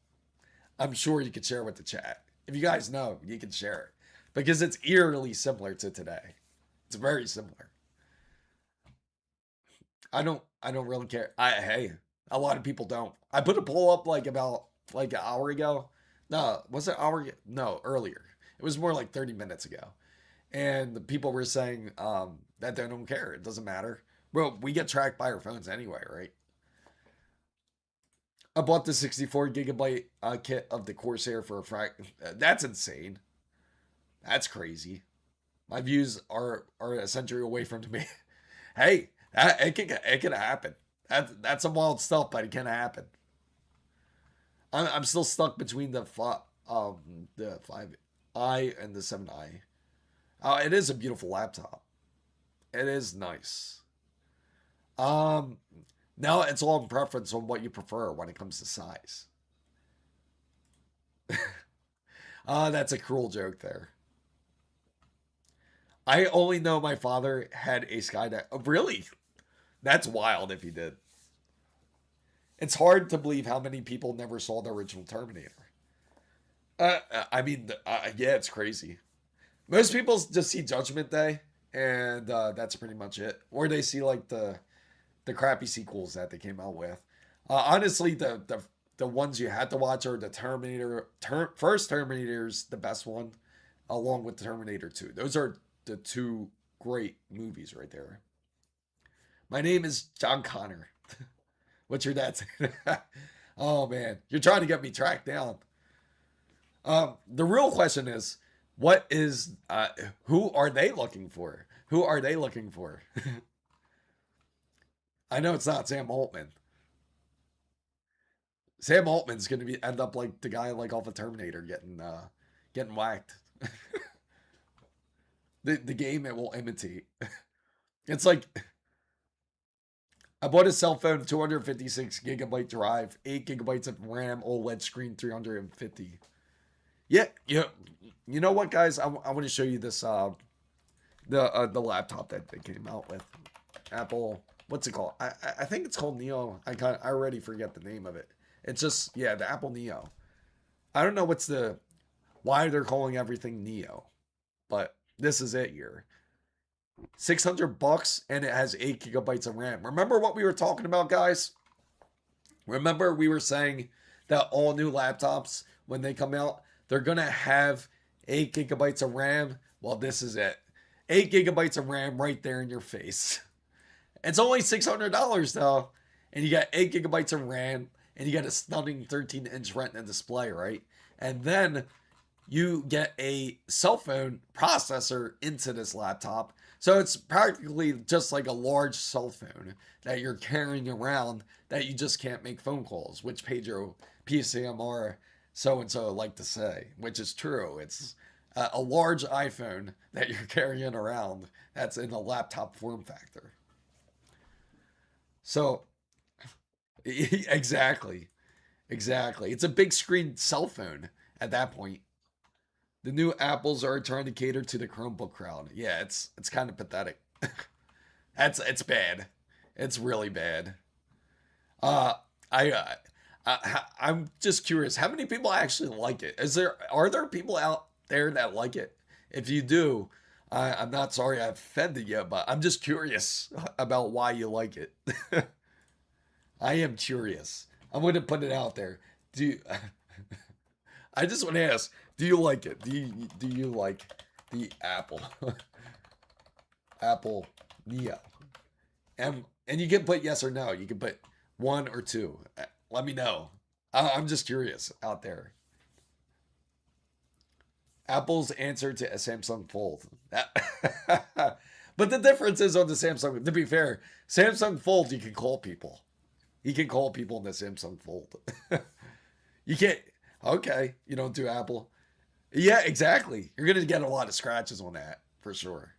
I'm sure you could share with the chat. If you guys know, you can share it. Because it's eerily similar to today. It's very similar. I don't really care. Hey, a lot of people don't. I put a poll up like about an hour ago. No, was it an hour? No, earlier. It was more like 30 minutes ago. And the people were saying that they don't care. It doesn't matter. Well, we get tracked by our phones anyway, right? I bought the 64 gigabyte kit of the Corsair for a fraction. That's insane. That's crazy. My views are a century away from me. Hey, it can happen. That's some wild stuff, but it can happen. I'm still stuck between the 5i and the 7i. It is a beautiful laptop. It is nice. Now it's all in preference on what you prefer when it comes to size. That's a cruel joke there. I only know my father had a Skynet. Oh, really? That's wild if he did. It's hard to believe how many people never saw the original Terminator. I mean, yeah, it's crazy. Most people just see Judgment Day, and that's pretty much it. Or they see like the crappy sequels that they came out with. Honestly, the ones you had to watch are the Terminator. First Terminator's the best one, along with Terminator 2. Those are the two great movies right there. My name is John Connor. What's your dad saying? Oh man, you're trying to get me tracked down. The real question is, what is who are they looking for? Who are they looking for? I know it's not Sam Altman. Sam Altman's gonna end up like the guy like off of Terminator getting whacked. The game it will imitate. It's like I bought a cell phone, 256 gigabyte drive, 8 gigabytes of RAM, OLED screen, 350. Yeah. You know what, guys? I want to show you this the laptop that they came out with. Apple. What's it called? I think it's called Neo. I already forget the name of it. It's just the Apple Neo. I don't know why they're calling everything Neo, but this is it here. $600 and it has 8 gigabytes of RAM. Remember what we were talking about, guys? Remember we were saying that all new laptops, when they come out, they're going to have 8 gigabytes of RAM? Well, this is it. 8 gigabytes of RAM right there in your face. It's only $600 though. And you got 8 gigabytes of RAM and you got a stunning 13-inch Retina display, right? And then you get a cell phone processor into this laptop. So it's practically just like a large cell phone that you're carrying around that you just can't make phone calls, which Pedro PCMR so-and-so like to say, which is true. It's a large iPhone that you're carrying around that's in a laptop form factor. So exactly, exactly. It's a big screen cell phone at that point. The new Apples are trying to cater to the Chromebook crowd. Yeah, it's kind of pathetic. It's bad. It's really bad. Uh, I, uh, I'm just curious. How many people actually like it? Are there people out there that like it? If you do, I'm not sorry I offended you, but I'm just curious about why you like it. I am curious. I'm going to put it out there. Do you, I just want to ask, do you like it? Do you like the Apple Apple Neo? And you can put yes or no. You can put one or two. Let me know. I'm just curious out there. Apple's answer to a Samsung Fold. But the difference is on the Samsung. To be fair, Samsung Fold you can call people. You can call people in the Samsung Fold. You can't. Okay, you don't do Apple. Yeah, exactly. You're gonna get a lot of scratches on that for sure.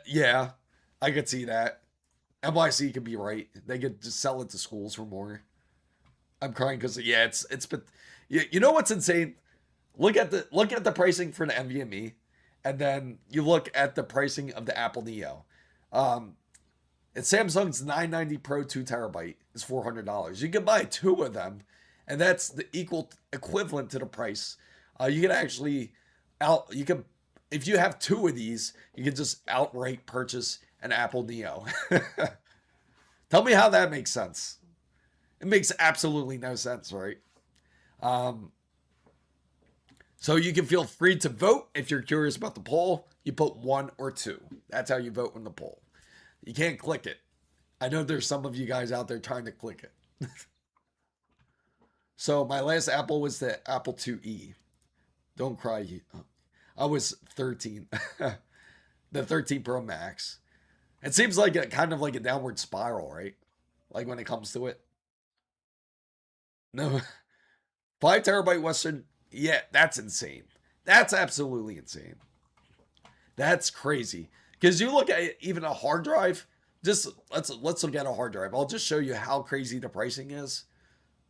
Yeah, I could see that. NYC could be right. They could just sell it to schools for more. I'm crying because yeah, it's but you know what's insane? Look at the pricing for the NVMe, and then you look at the pricing of the Apple Neo. Um, it's Samsung's 990 Pro 2 TB is $400. You can buy two of them, and that's the equal equivalent to the price. You can actually out you can if you have two of these, you can just outright purchase an Apple Neo. Tell me how that makes sense. It makes absolutely no sense, right? Um, so you can feel free to vote if you're curious about the poll. You put one or two. That's how you vote in the poll. You can't click it. I know there's some of you guys out there trying to click it. So my last Apple was the Apple IIe. Don't cry. I was 13. The 13 Pro Max. It seems like a kind of like a downward spiral, right? Like when it comes to it. No, 5 TB Western. Yeah, that's insane. That's absolutely insane. That's crazy. Because you look at even a hard drive. Just let's look at a hard drive. I'll just show you how crazy the pricing is.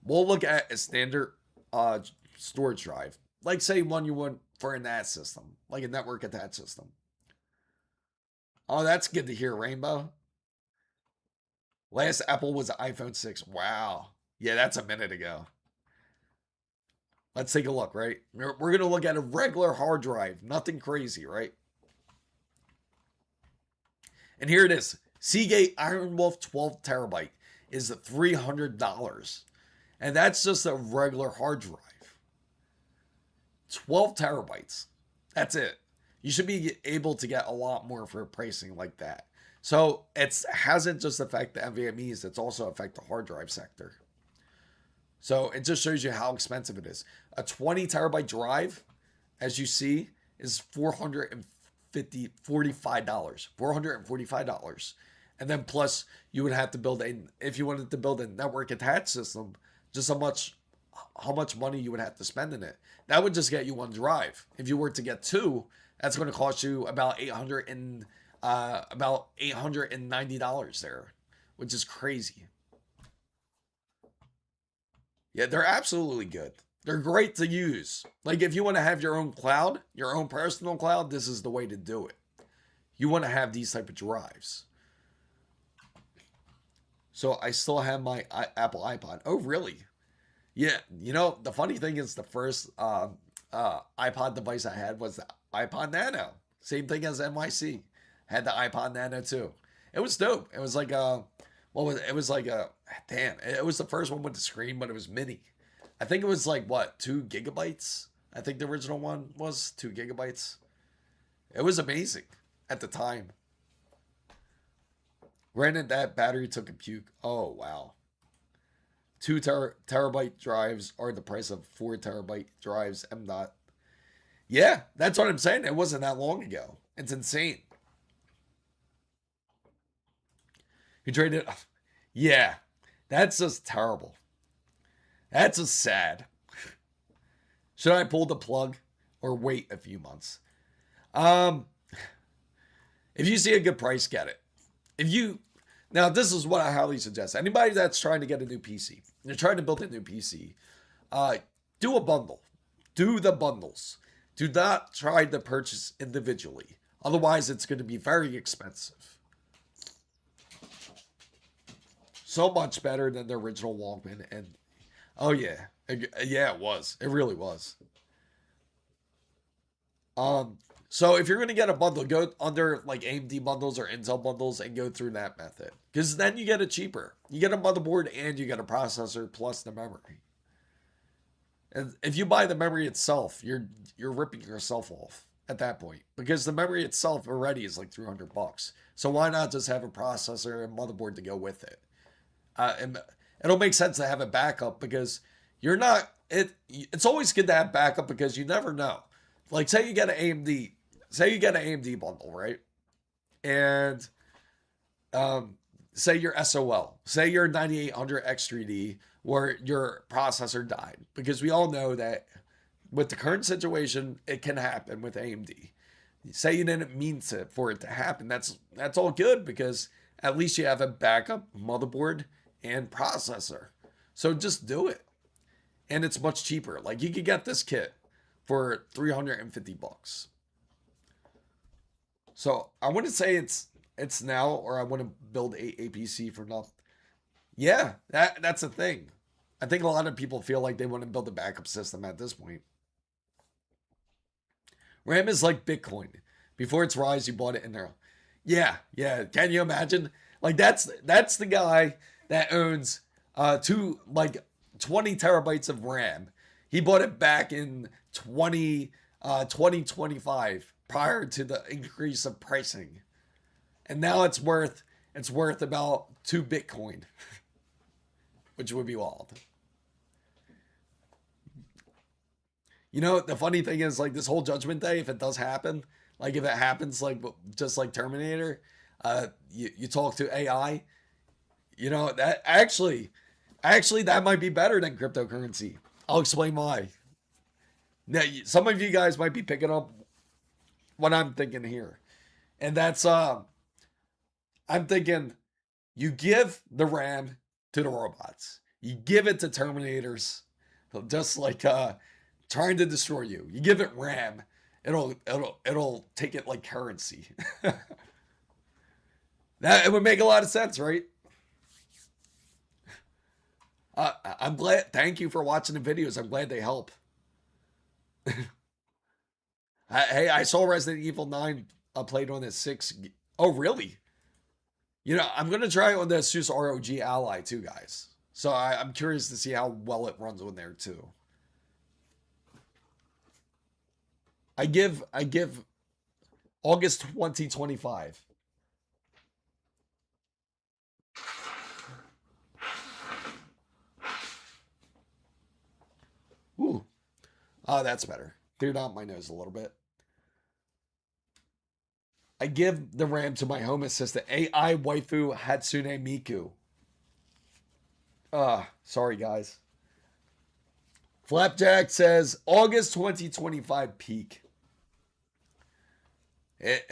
We'll look at a standard uh storage drive, like say one you want for a NAS system, like a network attached system. Oh, that's good to hear, Rainbow. Last Apple was the iPhone 6. Wow. Yeah, that's a minute ago. Let's take a look, right? We're going to look at a regular hard drive. Nothing crazy, right? And here it is. Seagate Iron Wolf 12 TB is $300. And that's just a regular hard drive. 12 terabytes. That's it. You should be able to get a lot more for pricing like that. So it hasn't just affected the NVMEs, it's also affected the hard drive sector. So it just shows you how expensive it is. A 20 terabyte drive, as you see, is $445. $445. And then plus you would have to build if you wanted to build a network attached system, just how much money you would have to spend in it. That would just get you one drive. If you were to get two, that's going to cost you about $890 there, which is crazy. Yeah, they're absolutely good. They're great to use. Like if you want to have your own cloud, your own personal cloud, this is the way to do it. You want to have these type of drives. So I still have my Apple iPod. Oh, really? Yeah. You know, the funny thing is the first iPod device I had was the iPod Nano. Same thing as NYC. Had the iPod Nano too. It was dope. It was like a what was it? It was like a damn. It was the first one with the screen, but it was mini. I think it was like what 2 GB. I think the original one was 2 GB. It was amazing at the time. Granted, that battery took a puke. Oh wow. Two terabyte drives are the price of 4 TB drives. M dot. Yeah, that's what I'm saying. It wasn't that long ago. It's insane. He traded. Yeah, that's just terrible. That's just sad. Should I pull the plug or wait a few months? Um, if you see a good price, get it. If you Now, this is what I highly suggest. Anybody that's trying to get a new PC, you're trying to build a new PC, uh, do a bundle. Do the bundles. Do not try to purchase individually. Otherwise, it's going to be very expensive. So much better than the original Walkman. And oh yeah, yeah, it was. It really was. So if you're gonna get a bundle, go under like AMD bundles or Intel bundles and go through that method. Because then you get it cheaper. You get a motherboard and you get a processor plus the memory. And if you buy the memory itself, you're ripping yourself off at that point. Because the memory itself already is like $300. So why not just have a processor and motherboard to go with it? And it'll make sense to have a backup because you're not it's always good to have backup because you never know. Like say you get an AMD, say you get an AMD bundle, right? And say your SOL, say your 9800 X3D where your processor died because we all know that with the current situation it can happen with AMD. Say you didn't mean for it to happen. That's all good because at least you have a backup motherboard and processor. So just do it. And it's much cheaper. Like you could get this kit for $350. So I wouldn't say it's now or I want to build a PC for nothing. Yeah, that's a thing. I think a lot of people feel like they want to build a backup system at this point. RAM is like Bitcoin. Before its rise, you bought it in there. Yeah, yeah. Can you imagine? Like that's the guy that owns two like 20 terabytes of RAM. He bought it back in 2025 prior to the increase of pricing. And now it's worth about 2 Bitcoin, which would be wild. You know, the funny thing is like this whole Judgment Day, if it does happen, like if it happens like just like Terminator, you talk to AI, you know, that actually that might be better than cryptocurrency. I'll explain why. Now, some of you guys might be picking up what I'm thinking here. And that's I'm thinking you give the RAM to the robots. You give it to Terminators, just like trying to destroy you. You give it RAM, it'll take it like currency. That it would make a lot of sense, right? I'm glad. Thank you for watching the videos. I'm glad they help. Hey, I saw Resident Evil 9 played on the 6. Oh, really? You know, I'm gonna try it on the Asus ROG Ally too, guys. So I'm curious to see how well it runs on there too. I give August 2025. Ooh. Oh, that's better. Cleared out my nose a little bit. I give the RAM to my home assistant, AI waifu Hatsune Miku. Sorry guys. Flapjack says August 2025 peak. It,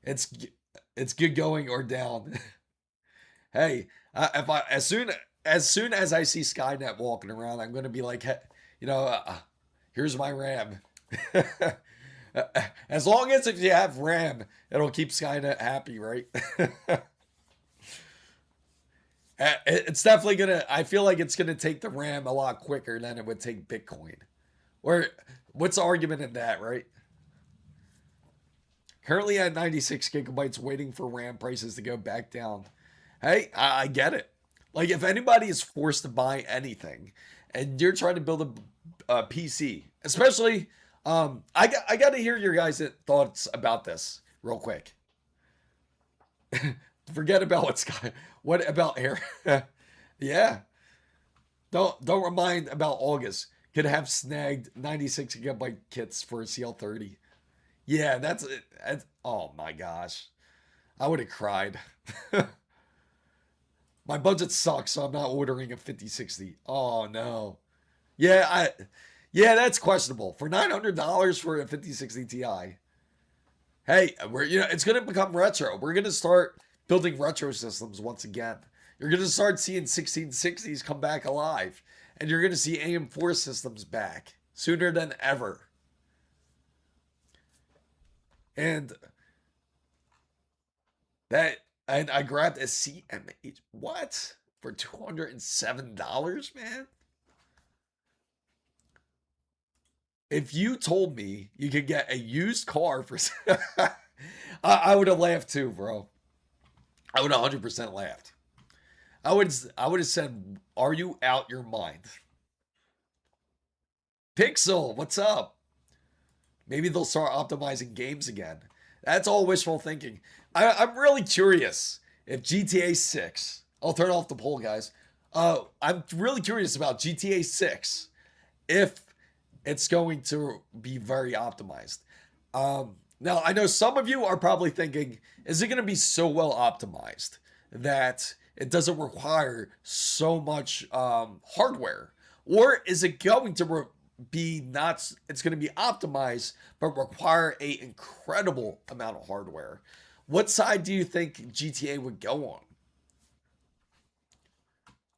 it's it's good going or down. Hey, if I as soon as I see Skynet walking around, I'm gonna be like, you know, here's my RAM. As long as if you have RAM, it'll keep Skynet happy, right? It's definitely gonna. I feel like it's gonna take the RAM a lot quicker than it would take Bitcoin. Or what's the argument in that, right? Currently at 96 gigabytes, waiting for RAM prices to go back down. Hey, I get it. Like if anybody is forced to buy anything, and you're trying to build a PC, especially, I got to hear your guys' thoughts about this real quick. Forget about what about air. Yeah, don't remind about August. Could have snagged 96 gigabyte kits for a CL30. Yeah, that's it. Oh my gosh, I would have cried. My budget sucks, so I'm not ordering a 5060. Oh no. Yeah, yeah, that's questionable. For $900 for a 5060 Ti. Hey, it's gonna become retro. We're gonna start building retro systems once again. You're going to start seeing 1660s come back alive, and you're going to see AM4 systems back sooner than ever. And that, and I grabbed a CMH. What? For $207, man? If you told me you could get a used car for, I would have laughed too, bro. I would have 100% laughed. I would have said, "Are you out your mind?" Pixel, what's up? Maybe they'll start optimizing games again. That's all wishful thinking. I'm really curious if GTA 6. I'll turn off the poll, guys. I'm really curious about GTA 6 if it's going to be very optimized. Now, I know some of you are probably thinking, is it going to be so well optimized that it doesn't require so much hardware? Or is it going to be not, it's going to be optimized, but require a incredible amount of hardware? What side do you think GTA would go on?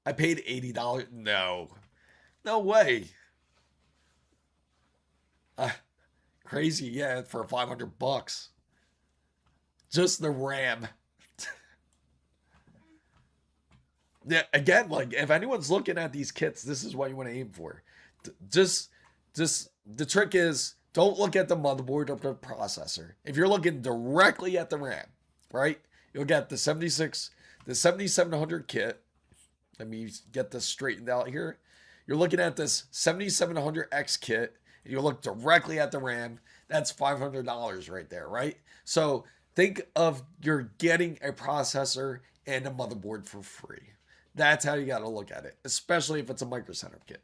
I paid $80. No. No way. Crazy, yeah, for $500. Just the RAM. Yeah, again, like if anyone's looking at these kits, this is what you want to aim for. Just the trick is don't look at the motherboard or the processor. If you're looking directly at the RAM, right? You'll get the 7700 kit. Let me get this straightened out here. You're looking at this 7700X kit. And you look directly at the RAM. That's $500 right there, right? So think of you're getting a processor and a motherboard for free. That's how you got to look at it, especially if it's a Micro Center kit.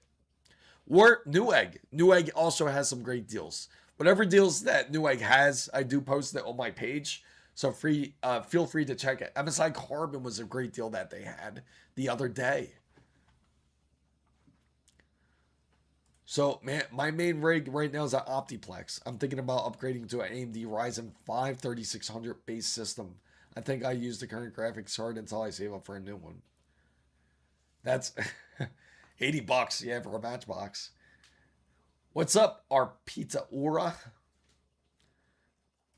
Or Newegg. Newegg also has some great deals. Whatever deals that Newegg has, I do post it on my page. So feel free to check it. MSI Carbon was a great deal that they had the other day. So, man, my main rig right now is an Optiplex. I'm thinking about upgrading to an AMD Ryzen 5 3600 base system. I think I use the current graphics card until I save up for a new one. That's $80, yeah, for a Matchbox. What's up, our Pizza Aura?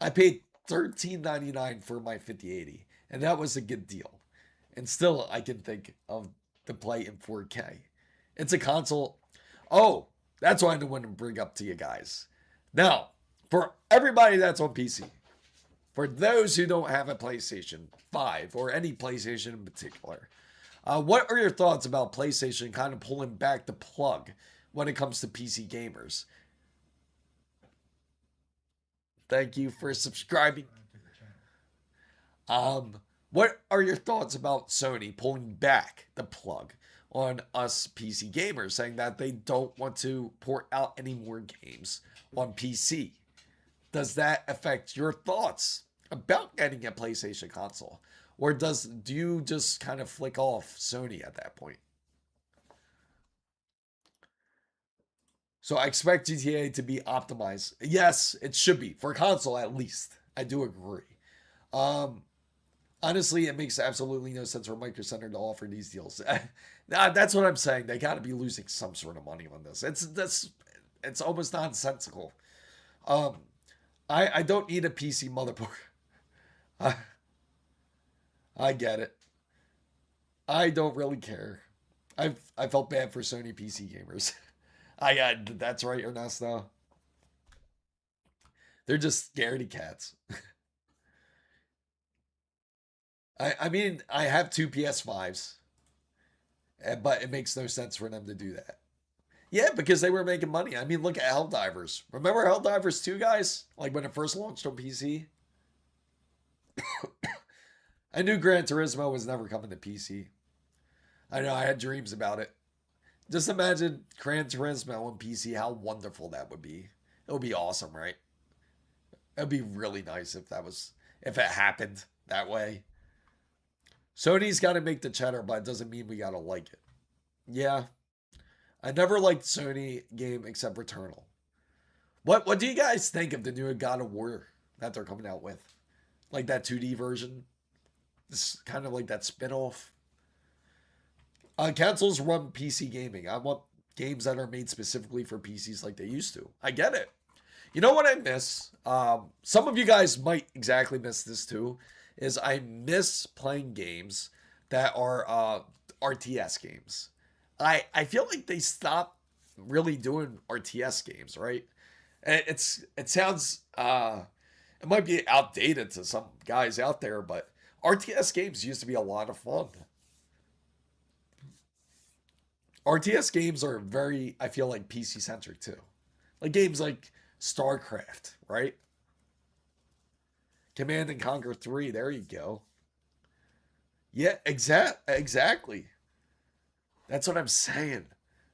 I paid $13.99 for my 5080, and that was a good deal. And still, I can think of the play in 4K. It's a console. Oh, that's what I want to bring up to you guys. Now, for everybody that's on PC, for those who don't have a PlayStation 5 or any PlayStation in particular, what are your thoughts about PlayStation kind of pulling back the plug when it comes to PC gamers? Thank you for subscribing. What are your thoughts about Sony pulling back the plug on us PC gamers, saying that they don't want to port out any more games on PC? Does that affect your thoughts about getting a PlayStation console? Or do you just kind of flick off Sony at that point? So I expect GTA to be optimized. Yes, it should be for console at least. I do agree. Honestly, it makes absolutely no sense for Micro Center to offer these deals. That's what I'm saying. They got to be losing some sort of money on this. It's almost nonsensical. I don't need a PC motherboard. I get it. I don't really care. I felt bad for Sony PC gamers. That's right, Ernesto. They're just scaredy cats. I mean, I have two PS5s, but it makes no sense for them to do that. Yeah, because they were making money. I mean, look at Helldivers. Remember Helldivers 2, guys? Like when it first launched on PC? I knew Gran Turismo was never coming to PC. I know, I had dreams about it. Just imagine Gran Turismo on PC, how wonderful that would be. It would be awesome, right? It would be really nice if it happened that way. Sony's got to make the cheddar, but it doesn't mean we got to like it. Yeah. I never liked Sony game except Returnal. What do you guys think of the new God of War that they're coming out with? Like that 2D version? This kind of like that spin-off. Consoles run PC gaming. I want games that are made specifically for PCs like they used to. I get it. You know what I miss? Some of you guys might exactly miss this too. Is I miss playing games that are RTS games. I feel like they stopped really doing RTS games, right? It sounds it might be outdated to some guys out there, but RTS games used to be a lot of fun. RTS games are very, I feel like, PC centric too. Like games like StarCraft, right? Command and Conquer 3, there you go. Yeah, exactly. That's what I'm saying.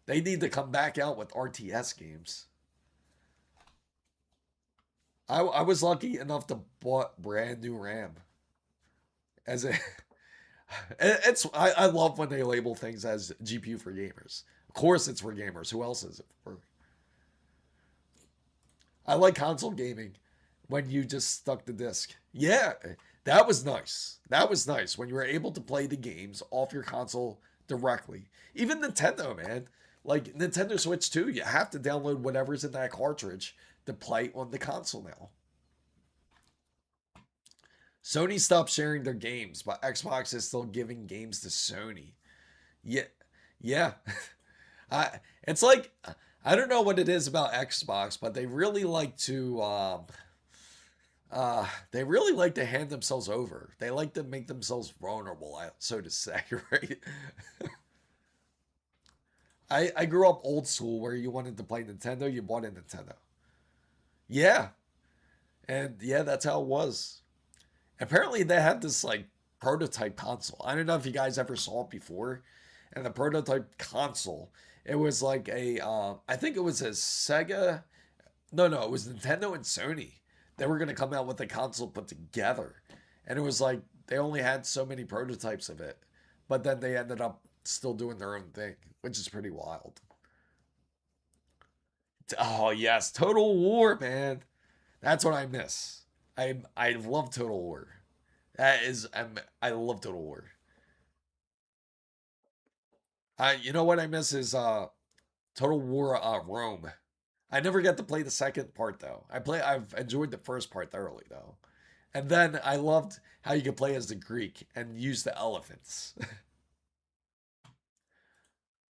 They need to come back out with RTS games. I was lucky enough to bought brand new RAM as a it's I love when they label things as GPU for gamers. Of course it's for gamers. Who else is it for? I like console gaming when you just stuck the disc. Yeah, that was nice. That was nice when you were able to play the games off your console directly. Even Nintendo, man. Like Nintendo Switch 2, you have to download whatever's in that cartridge to play on the console now. Sony stopped sharing their games, but Xbox is still giving games to Sony. Yeah, yeah. It's like I don't know what it is about Xbox, but they really like to hand themselves over. They like to make themselves vulnerable, so to say, right? I grew up old school where you wanted to play Nintendo, you bought a Nintendo. Yeah, and yeah, that's how it was. Apparently, they had this like prototype console. I don't know if you guys ever saw it before. And the prototype console, it was like I think it was a Sega. No, it was Nintendo and Sony. They were gonna come out with a console put together, and it was like they only had so many prototypes of it, but then they ended up still doing their own thing, which is pretty wild. Oh yes, Total War, man. That's what I miss. I love Total War. I love Total War. You know what I miss is Total War Rome. I never get to play the second part though. I've enjoyed the first part thoroughly though. And then I loved how you could play as the Greek and use the elephants.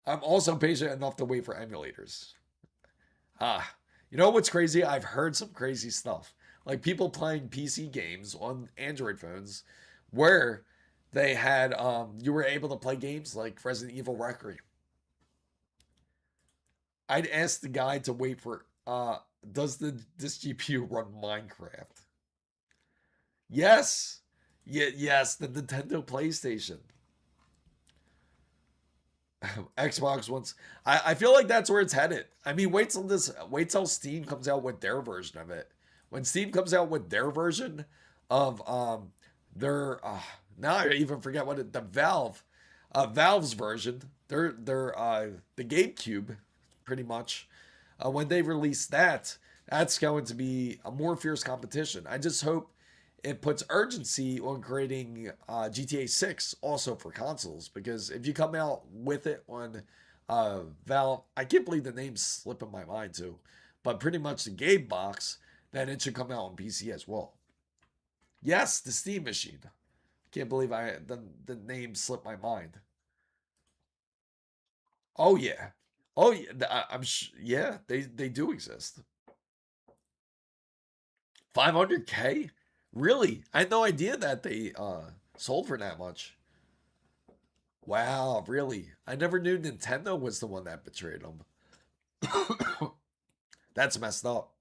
I'm also patient enough to wait for emulators. Ah, you know what's crazy? I've heard some crazy stuff. Like people playing PC games on Android phones where they had you were able to play games like Resident Evil Requiem. I'd ask the guy to wait for does this GPU run Minecraft? Yes. Yes, the Nintendo PlayStation. Xbox wants I feel like that's where it's headed. I mean, wait till Steam comes out with their version of it. When Steam comes out with their version of their now I even forget what the Valve's version, their the GameCube pretty much. When they release that, that's going to be a more fierce competition. I just hope it puts urgency on creating GTA 6 also for consoles because if you come out with it on Valve, I can't believe the name's slipping my mind too, but pretty much the game box, then it should come out on PC as well. Yes, the Steam machine. Can't believe the name slipped my mind. Oh yeah, oh yeah. Yeah, they do exist. 500K? Really? I had no idea that they sold for that much. Wow, really? I never knew Nintendo was the one that betrayed them. That's messed up.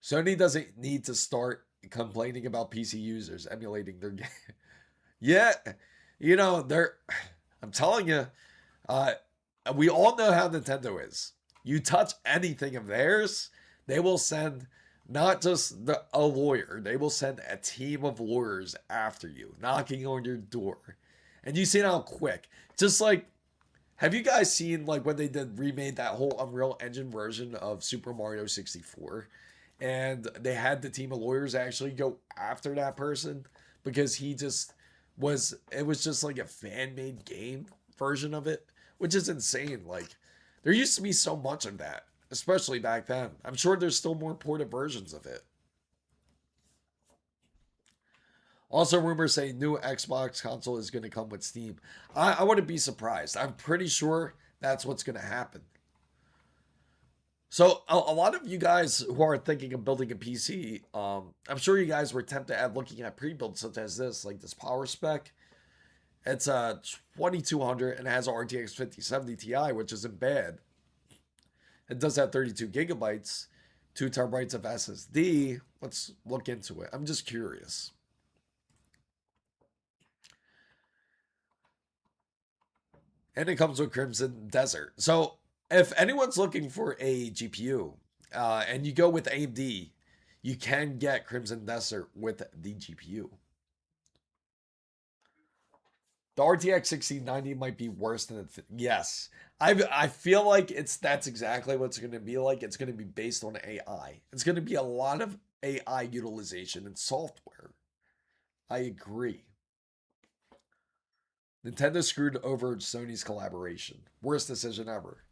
Sony doesn't need to start complaining about PC users emulating their game. Yeah, they're. I'm telling you, uh, we all know how Nintendo is. You touch anything of theirs, they will send not just a lawyer, they will send a team of lawyers after you, knocking on your door. And you see how quick. Just like, have you guys seen like when they remade that whole Unreal Engine version of Super Mario 64? And they had the team of lawyers actually go after that person because he just was, it was just like a fan made game version of it, which is insane. Like, there used to be so much of that, especially back then. I'm sure there's still more ported versions of it. Also, rumors say new Xbox console is going to come with Steam. I wouldn't be surprised. I'm pretty sure that's what's going to happen. So a lot of you guys who are thinking of building a PC, I'm sure you guys were tempted at looking at pre-builds such as this, like this power spec. It's a 2200 and has a RTX 5070 Ti, which isn't bad. It does have 32 gigabytes, 2 terabytes of SSD. Let's look into it. I'm just curious. And it comes with Crimson Desert. So if anyone's looking for a GPU and you go with AMD, you can get Crimson Desert with the GPU. The RTX 6090 might be worse than it. Yes, I feel like that's exactly what it's going to be like. It's going to be based on AI. It's going to be a lot of AI utilization and software. I agree. Nintendo screwed over Sony's collaboration. Worst decision ever.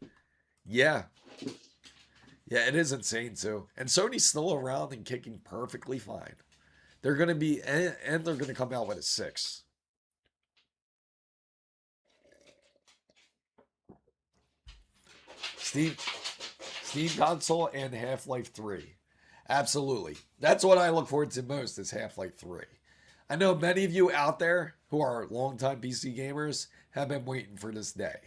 Yeah. Yeah, it is insane too. And Sony's still around and kicking perfectly fine. They're going to be, and they're going to come out with a 6. Steam console and Half-Life 3. Absolutely. That's what I look forward to most is Half-Life 3. I know many of you out there who are longtime PC gamers have been waiting for this day.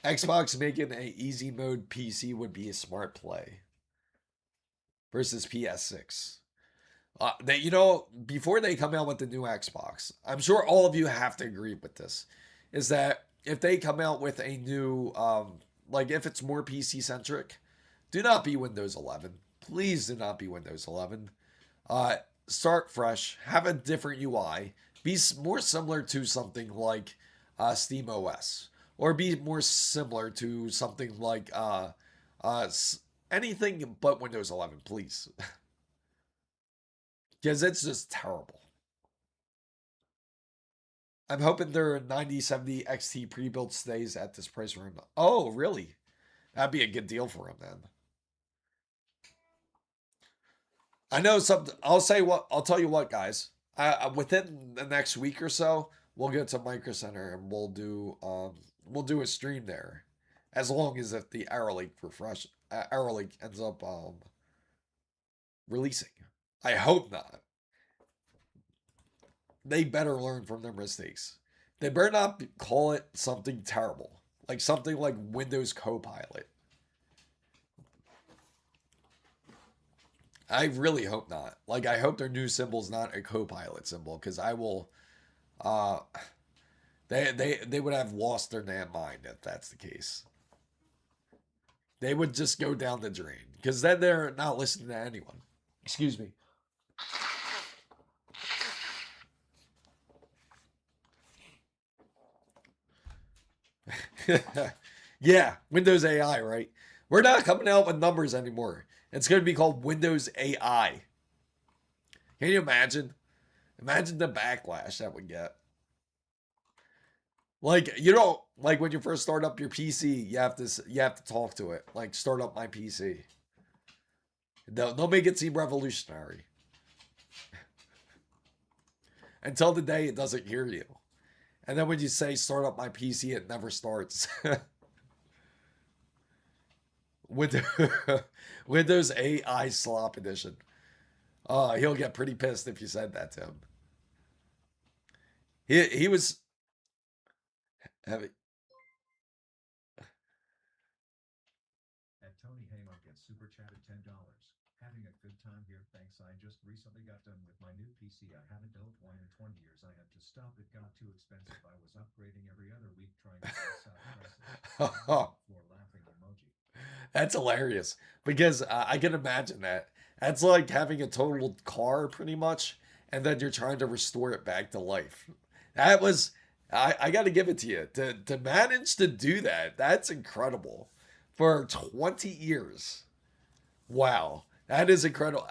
Xbox making an easy mode PC would be a smart play versus PS6. Before they come out with the new Xbox, I'm sure all of you have to agree with this, is that if they come out with a new, like if it's more PC centric, do not be Windows 11. Please do not be Windows 11. Start fresh, have a different UI, be more similar to something like Steam OS, or be more similar to something like anything but Windows 11, please. Because it's just terrible. I'm hoping their 9070 XT pre-built stays at this price range. Oh, really? That'd be a good deal for him then. I know something. I'll tell you what, guys. Within the next week or so, we'll get to Micro Center and we'll do a stream there, as long as if the Arrow Lake ends up releasing. I hope not. They better learn from their mistakes. They better not call it something terrible, like something like Windows Copilot. I really hope not. Like, I hope their new symbol is not a Copilot symbol, because I will. They would have lost their damn mind if that's the case. They would just go down the drain, because then they're not listening to anyone. Excuse me. Yeah, Windows AI, right? We're not coming out with numbers anymore. It's going to be called Windows AI. Can you imagine? Imagine the backlash that would get. Like, like when you first start up your PC, you have to talk to it. Like, start up my PC. They'll make it seem revolutionary. Until the day it doesn't hear you. And then when you say start up my PC, it never starts. Windows AI Slop Edition. He'll get pretty pissed if you said that to him. He was having. And Tony Haymark gets super chatted $10. Having a good time here, thanks. I just recently got done with my new PC. I haven't built one in 20 years. I had to stop. It got too expensive. I was upgrading every other week trying to price out prices. Floor laughing emoji. That's hilarious, because I can imagine that. That's like having a totaled car, pretty much, and then you're trying to restore it back to life. That was, I got to give it to you. To manage to do that, that's incredible. For 20 years. Wow. That is incredible.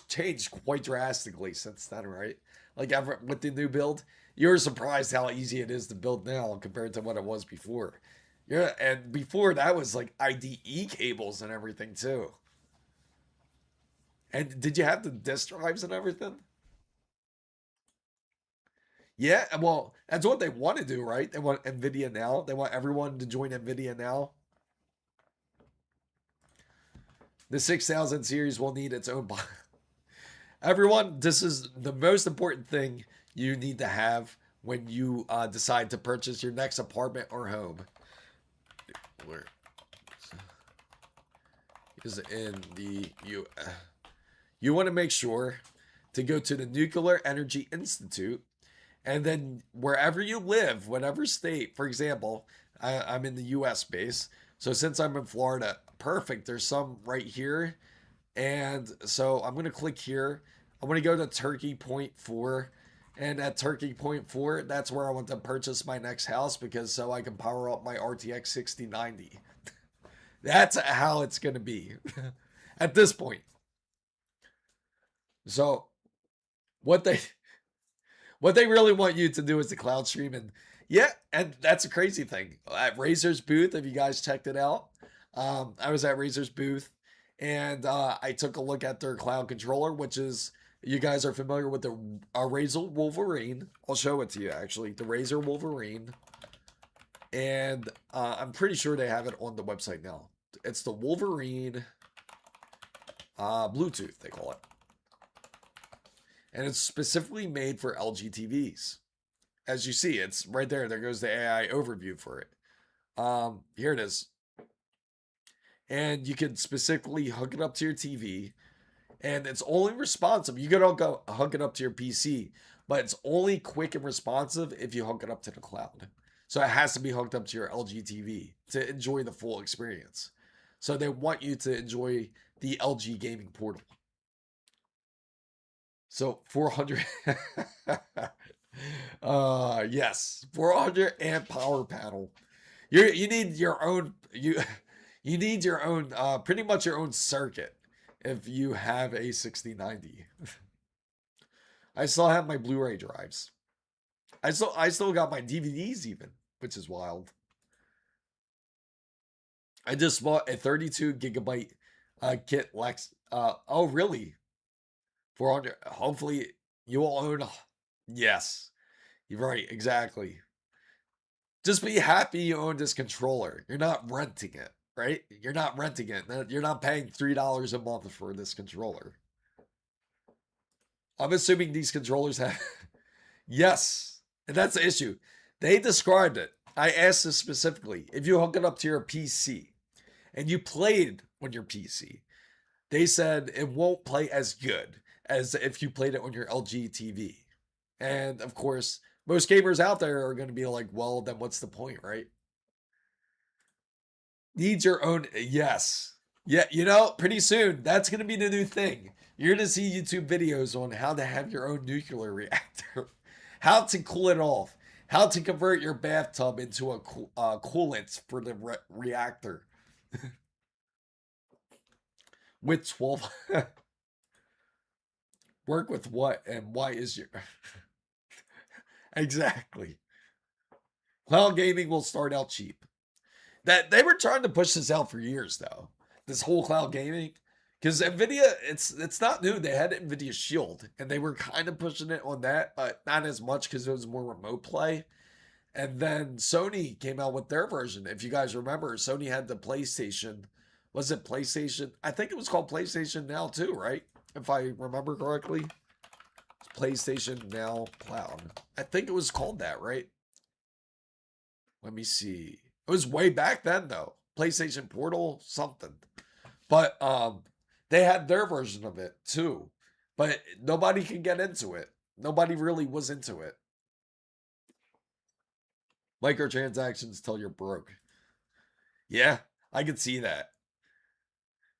changed quite drastically since then, right? Like ever with the new build, you're surprised how easy it is to build now compared to what it was before. Yeah, and before that was like IDE cables and everything too. And did you have the disk drives and everything? Yeah, well, that's what they want to do, right? They want Nvidia now. They want everyone to join Nvidia now. The 6000 series will need its own. Everyone, this is the most important thing you need to have when you decide to purchase your next apartment or home. Where is in the U? You want to make sure to go to the Nuclear Energy Institute, and then wherever you live, whatever state. For example, I'm in the U.S. base, so since I'm in Florida, perfect. There's some right here. And so I'm going to click here. I'm going to go to Turkey Point 4. And at Turkey Point 4, that's where I want to purchase my next house because so I can power up my RTX 6090. That's how it's going to be at this point. So what they what they really want you to do is the cloud stream. And yeah, and that's a crazy thing. At Razer's booth, have you guys checked it out? I was at Razer's booth and I took a look at their cloud controller, which is, you guys are familiar with the Razer Wolverine. I'll show it to you actually, the Razer Wolverine. And I'm pretty sure they have it on the website now. It's the Wolverine Bluetooth, they call it. And it's specifically made for LG TVs. As you see, it's right there. There goes the AI overview for it. Here it is. And you can specifically hook it up to your TV. And it's only responsive. You can go hook it up to your PC, but it's only quick and responsive if you hook it up to the cloud. So it has to be hooked up to your LG TV to enjoy the full experience. So they want you to enjoy the LG gaming portal. So 400 yes, 400 amp power panel. You need your own you need your own pretty much your own circuit if you have a 6090. I still have my Blu-ray drives. I still got my DVDs even, which is wild. I just bought a 32 gigabyte kit Lex. Oh really? 400. Hopefully you will own. Yes, you're right. Exactly. Just be happy you own this controller. You're not renting it, right? You're not renting it. You're not paying $3 a month for this controller. I'm assuming these controllers have. Yes, and that's the issue. They described it. I asked this specifically. If you hook it up to your PC and you played on your PC, they said it won't play as good as if you played it on your LG TV. And of course, most gamers out there are going to be like, well, then what's the point, right? Needs your own. Yes. Yeah, pretty soon that's going to be the new thing. You're going to see YouTube videos on how to have your own nuclear reactor, how to cool it off, how to convert your bathtub into a coolant for the reactor with 12. Work with what and why is your. Exactly. Cloud gaming will start out cheap. That they were trying to push this out for years though. This whole cloud gaming, because Nvidia, it's not new. They had Nvidia Shield, and they were kind of pushing it on that, but not as much because it was more remote play. And then Sony came out with their version. If you guys remember, Sony had the PlayStation. Was it PlayStation? I think it was called PlayStation Now too, right? If I remember correctly. PlayStation Now Cloud. I think it was called that, right? Let me see. It was way back then though. PlayStation Portal something. But they had their version of it too. But nobody can get into it. Nobody really was into it. Microtransactions till you're broke. Yeah, I could see that.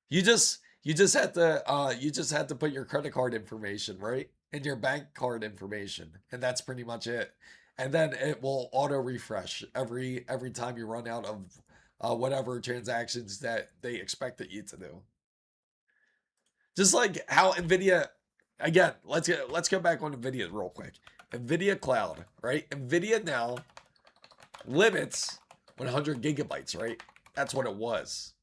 You just had to put your credit card information, right? And your bank card information. And that's pretty much it. And then it will auto refresh every time you run out of whatever transactions that they expected you to do. Just like how NVIDIA, again, let's go back on NVIDIA real quick. NVIDIA Cloud, right? NVIDIA now limits 100 gigabytes, right? That's what it was.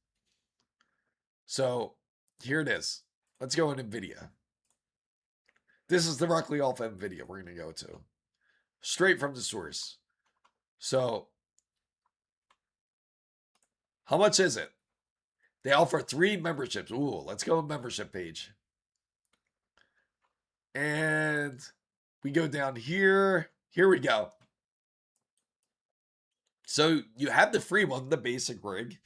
So here it is. Let's go in NVIDIA. This is directly off NVIDIA we're going to go to. Straight from the source. So how much is it? They offer 3 memberships. Ooh, let's go membership page. And we go down here. Here we go. So you have the free one, the basic rig.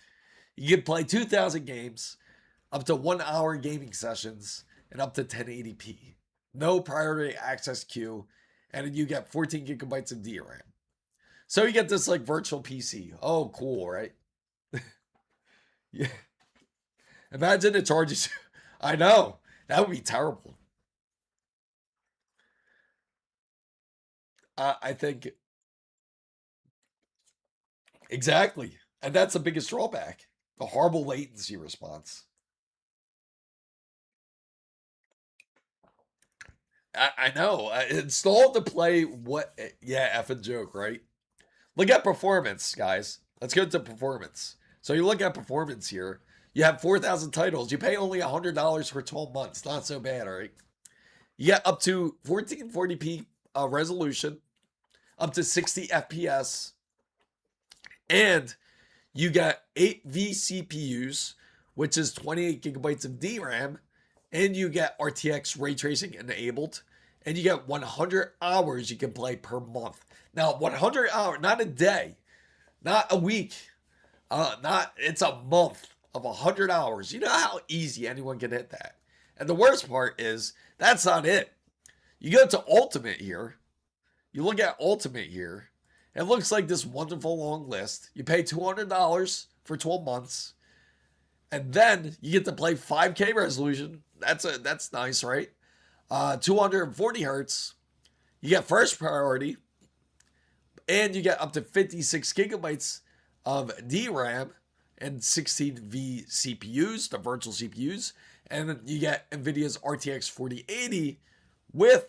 You can play 2,000 games, up to 1 hour gaming sessions, and up to 1080p. No priority access queue, and you get 14 gigabytes of DRAM. So you get this like virtual PC. Oh, cool, right? Yeah. Imagine it charges you. I know. That would be terrible. I think exactly. And that's the biggest drawback. The horrible latency response. I know. Installed to play what? Yeah, effing joke, right? Look at performance, guys. Let's go to performance. So you look at performance here. You have 4,000 titles. You pay only $100 for 12 months. Not so bad, all right? You get up to 1440p resolution, up to 60 FPS, and you get 8 vCPUs, which is 28 gigabytes of DRAM, and you get RTX ray tracing enabled, and you get 100 hours you can play per month. Now, 100 hours, not a day, not a week, it's a month of 100 hours. You know how easy anyone can hit that. And the worst part is that's not it. You go to Ultimate here. You look at Ultimate here. It looks like this wonderful long list. You pay $200 for 12 months. And then you get to play 5K resolution. That's nice, right? 240 hertz. You get first priority. And you get up to 56 gigabytes of DRAM and 16 vCPUs, the virtual CPUs. And then you get NVIDIA's RTX 4080 with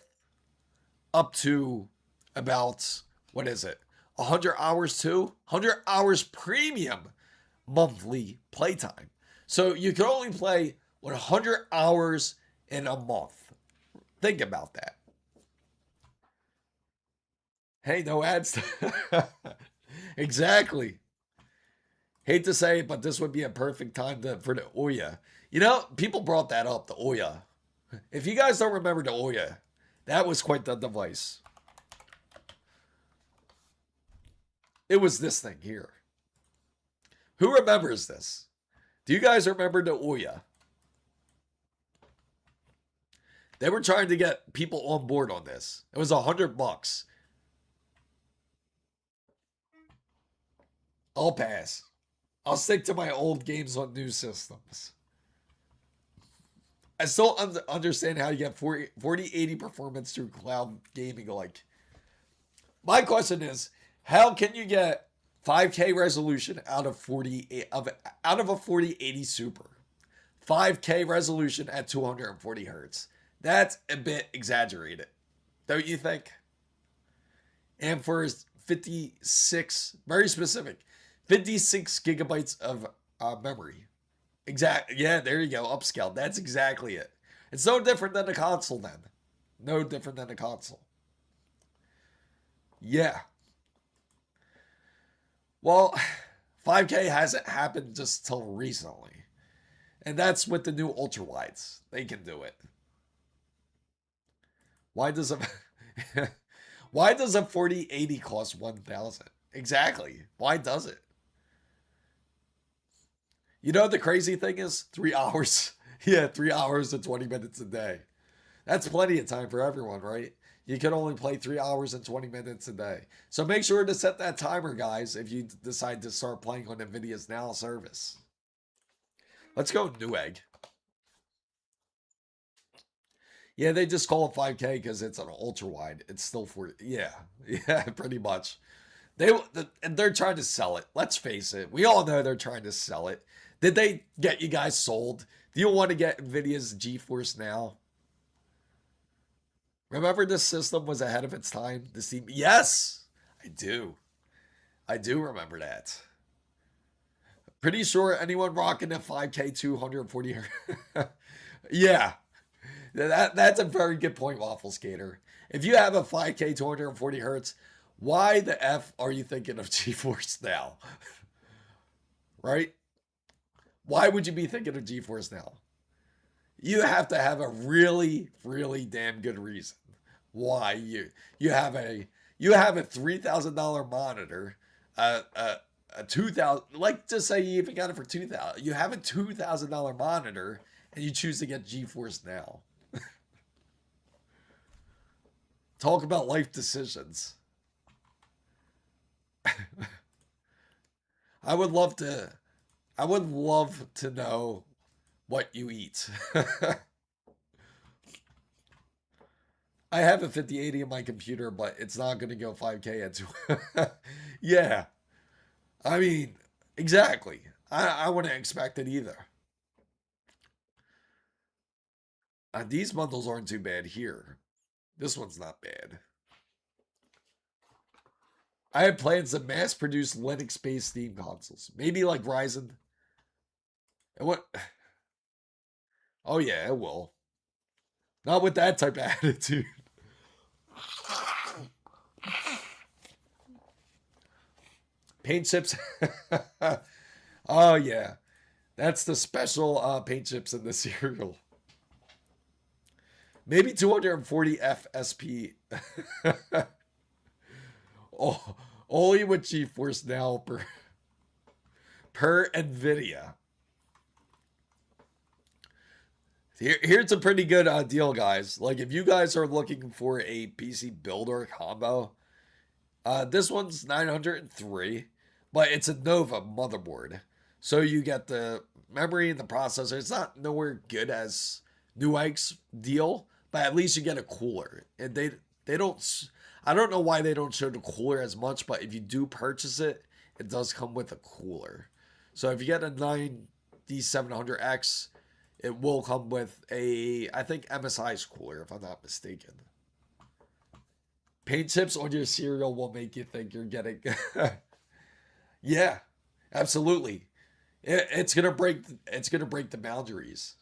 up to about, what is it? 100 hours too? 100 hours premium monthly playtime. So you can only play 100 hours in a month. Think about that. Hey, no ads. Exactly. Hate to say it, but this would be a perfect time for the Ouya. You know, people brought that up, the Ouya. If you guys don't remember the Ouya, that was quite the device. It was this thing here. Who remembers this? Do you guys remember the Ouya? They were trying to get people on board on this. It was $100. I'll pass. I'll stick to my old games on new systems. I still understand how you get 4080 performance through cloud gaming. Like, my question is, how can you get 5K resolution out of a 4080 Super? 5K resolution at 240 hertz. That's a bit exaggerated, don't you think? And for 56, very specific, 56 gigabytes of memory. Yeah, there you go, upscaled. That's exactly it. It's no different than a console then. No different than a console. Yeah. Well, 5K hasn't happened just till recently. And that's with the new ultra wides. They can do it. Why does a why does a 4080 cost 1,000? Exactly. Why does it? You know what the crazy thing is? 3 hours. Yeah, 3 hours and 20 minutes a day. That's plenty of time for everyone, right? You can only play 3 hours and 20 minutes a day. So make sure to set that timer, guys, if you decide to start playing on NVIDIA's Now service. Let's go Newegg. Yeah, they just call it 5K because it's an ultra wide. It's still 40. Yeah, yeah, pretty much. They're trying to sell it. Let's face it. We all know they're trying to sell it. Did they get you guys sold? Do you want to get Nvidia's GeForce Now? Remember this system was ahead of its time? Yes, I do. I do remember that. Pretty sure anyone rocking a 5K 240 yeah. That's a very good point, Waffle Skater. If you have a 5K 240 hertz, why the F are you thinking of GeForce Now? Right? Why would you be thinking of GeForce Now? You have to have a really, really damn good reason why you have a $3,000 monitor, a 2,000, like just say you even got it for 2,000. You have a $2,000 monitor and you choose to get GeForce Now. Talk about life decisions. I would love to know what you eat. I have a 5080 in my computer, but it's not going to go 5K at 2. Yeah. I mean, exactly. I wouldn't expect it either. These bundles aren't too bad here. This one's not bad. I have plans to mass produce Linux-based Steam consoles. Maybe like Ryzen. And what? Oh yeah, it will. Not with that type of attitude. Paint chips. Oh yeah. That's the special paint chips in the cereal. Maybe 240 FSP. Oh, only with GeForce Now per NVIDIA. Here's a pretty good deal, guys. Like, if you guys are looking for a PC builder combo, this one's 903, but it's a Nova motherboard. So you get the memory and the processor. It's not nowhere good as Newegg's deal, but at least you get a cooler. And they don't. I don't know why they don't show the cooler as much, but if you do purchase it, it does come with a cooler. So if you get a 9700X, it will come with a, I think, MSI's cooler, if I'm not mistaken. Paint chips on your cereal will make you think you're getting. Yeah, absolutely. It's gonna break. It's gonna break the boundaries.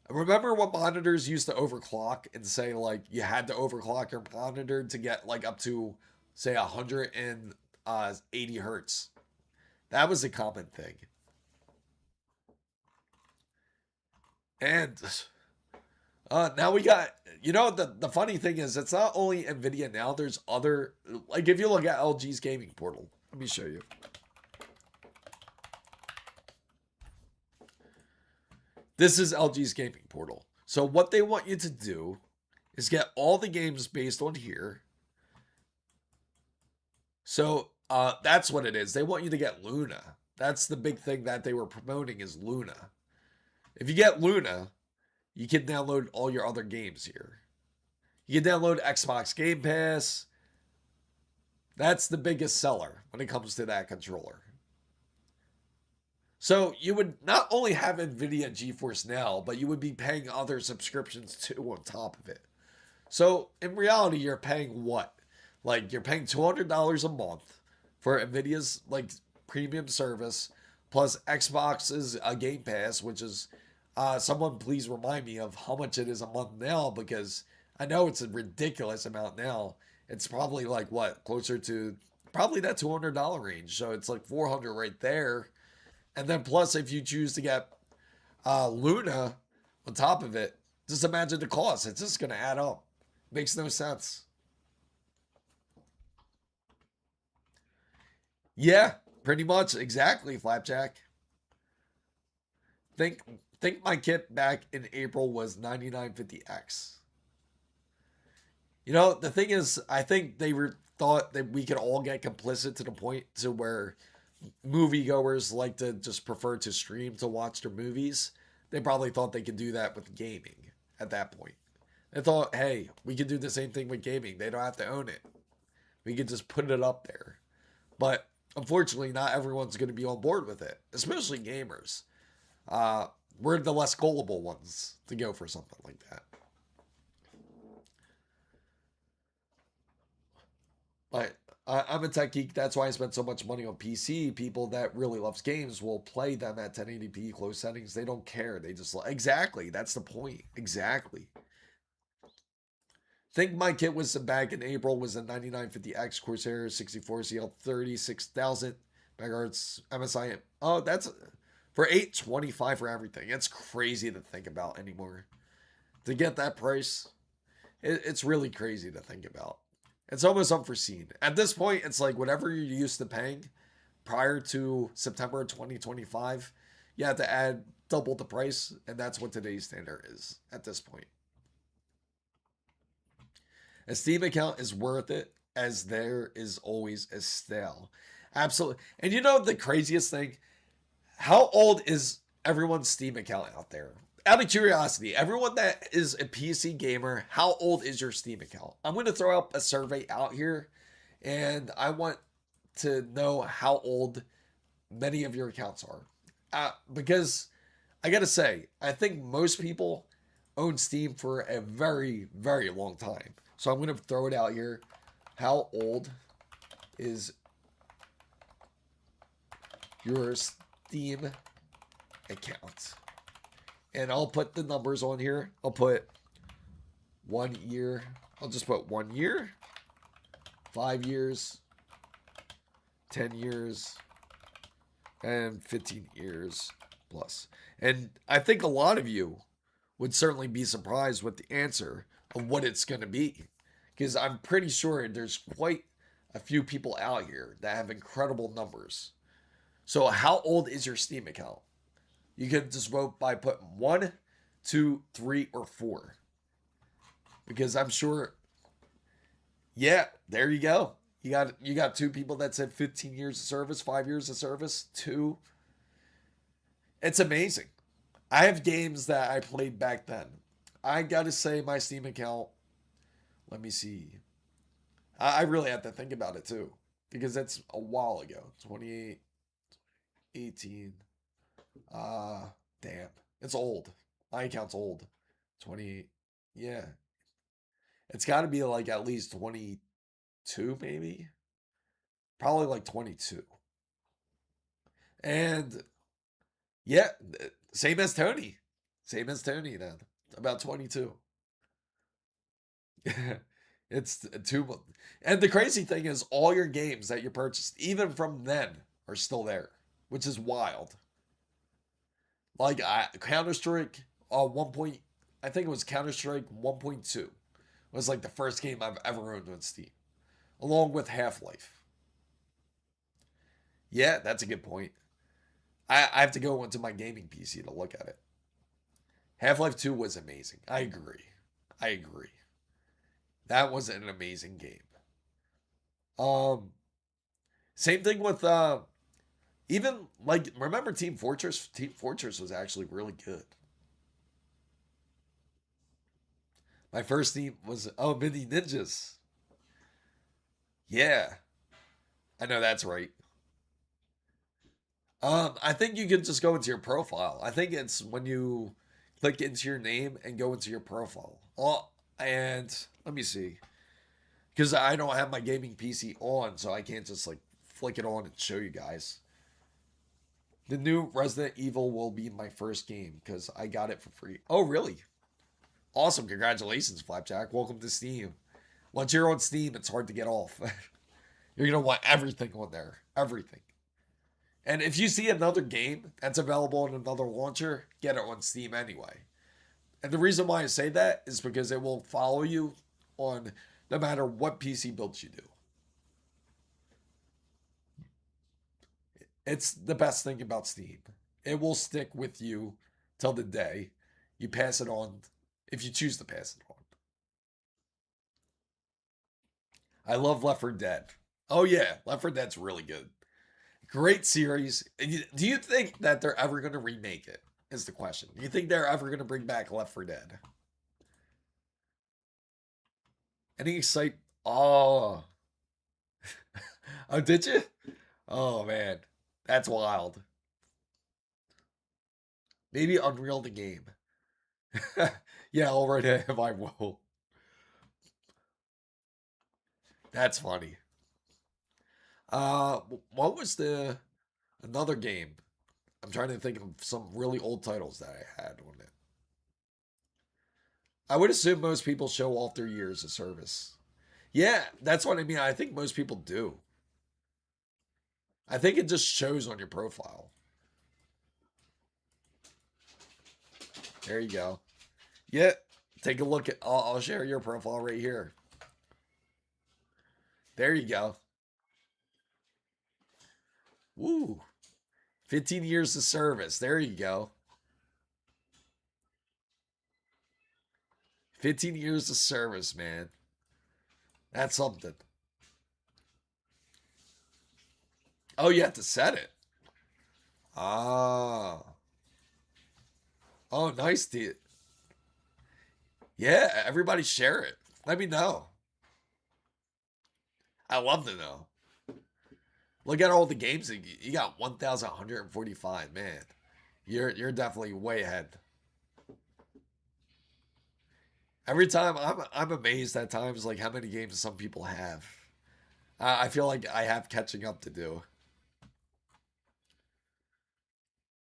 Remember what monitors used to overclock and say like you had to overclock your monitor to get like up to say 180 hertz. That was a common thing. And now we got, the funny thing is it's not only Nvidia now, there's other, like if you look at LG's gaming portal, let me show you. This is LG's gaming portal. So what they want you to do is get all the games based on here. So that's what it is. They want you to get Luna. That's the big thing that they were promoting is Luna. If you get Luna, you can download all your other games here. You can download Xbox Game Pass. That's the biggest seller when it comes to that controller. So you would not only have NVIDIA GeForce Now, but you would be paying other subscriptions too on top of it. So in reality, you're paying what? Like you're paying $200 a month for NVIDIA's like premium service, plus Xbox's Game Pass, which is someone please remind me of how much it is a month now, because I know it's a ridiculous amount now. It's probably like what, closer to probably that $200 range. So it's like 400 right there. And then plus if you choose to get Luna on top of it, just imagine the cost. It's just going to add up. Makes no sense. Yeah, pretty much. Exactly, Flapjack. Think my kit back in April was 9950X. The thing is, I think they thought that we could all get complicit to the point to where moviegoers like to just prefer to stream to watch their movies. They probably thought they could do that with gaming at that point. They thought, hey, we could do the same thing with gaming. They don't have to own it. We could just put it up there. But unfortunately, not everyone's going to be on board with it, especially gamers. Uh, we're the less gullible ones to go for something like that. But I'm a tech geek. That's why I spend so much money on PC. People that really loves games will play them at 1080p close settings. They don't care. They just exactly. That's the point. Exactly. Think my kit was back in April was a 9950X Corsair 64 CL 36,000 megahertz MSI. Oh, that's for 825 for everything. It's crazy to think about anymore. To get that price, it's really crazy to think about. It's almost unforeseen. At this point, it's like whatever you're used to paying prior to September 2025, you have to add double the price, and that's what today's standard is at this point. A Steam account is worth it as there is always a stale. Absolutely. And you know the craziest thing? How old is everyone's Steam account out there? Out of curiosity, everyone that is a PC gamer, how old is your Steam account? I'm going to throw out a survey out here, and I want to know how old many of your accounts are. Because I got to say, I think most people own Steam for a very, very long time. So I'm going to throw it out here. How old is your Steam account? And I'll put the numbers on here. I'll put 1 year. I'll just put 1 year, 5 years, 10 years, and 15 years plus. And I think a lot of you would certainly be surprised with the answer of what it's going to be. Because I'm pretty sure there's quite a few people out here that have incredible numbers. So how old is your Steam account? You can just vote by putting 1, 2, 3, or 4. Because I'm sure, yeah, there you go. You got 2 people that said 15 years of service, 5 years of service, 2. It's amazing. I have games that I played back then. I gotta say my Steam account, let me see. I really have to think about it too. Because that's a while ago. 28, 18. Damn. It's old. My account's old. 28. Yeah. It's got to be like at least 22, maybe. Probably like 22. And yeah, same as Tony. Same as Tony then. About 22. It's 2 and the crazy thing is all your games that you purchased even from then are still there, which is wild. Like Counter-Strike 1 point, I think it was Counter-Strike 1.2 was like the first game I've ever owned on Steam, along with Half-Life. Yeah, that's a good point. I have to go into my gaming PC to look at it. Half-Life 2 was amazing. I agree. I agree. That was an amazing game. Um, Same thing with even like remember Team Fortress? Team Fortress was actually really good. My first team was Mini Ninjas. Yeah, I know that's right. I think you can just go into your profile. I think it's when you click into your name and go into your profile. Oh, and let me see, because I don't have my gaming PC on, so I can't just like flick it on and show you guys. The new Resident Evil will be my first game because I got it for free. Oh, really? Awesome. Congratulations, Flapjack. Welcome to Steam. Once you're on Steam, it's hard to get off. You're going to want everything on there. Everything. And if you see another game that's available on another launcher, get it on Steam anyway. And the reason why I say that is because it will follow you on no matter what PC builds you do. It's the best thing about Steam. It will stick with you till the day you pass it on, if you choose to pass it on. I love Left 4 Dead. Oh yeah, Left 4 Dead's really good. Great series. Do you think that they're ever going to remake it? Is the question. Do you think they're ever going to bring back Left 4 Dead? Any excite? Oh, oh, did you? Oh man, that's wild. Maybe Unreal the game. Yeah, all right, if I will. That's funny. What was the another game? I'm trying to think of some really old titles that I had on it. I would assume most people show off their years of service. Yeah, that's what I mean. I think most people do. I think it just shows on your profile. There you go. Yeah, take a look at. I'll share your profile right here. There you go. Woo. 15 years of service. There you go. 15 years of service, man. That's something. Oh, you have to set it. Ah. Oh, nice, dude. Yeah, everybody share it. Let me know. I love to know. Look at all the games that you got 1,145, man. You're definitely way ahead. Every time I'm amazed at times like how many games some people have. I feel like I have catching up to do.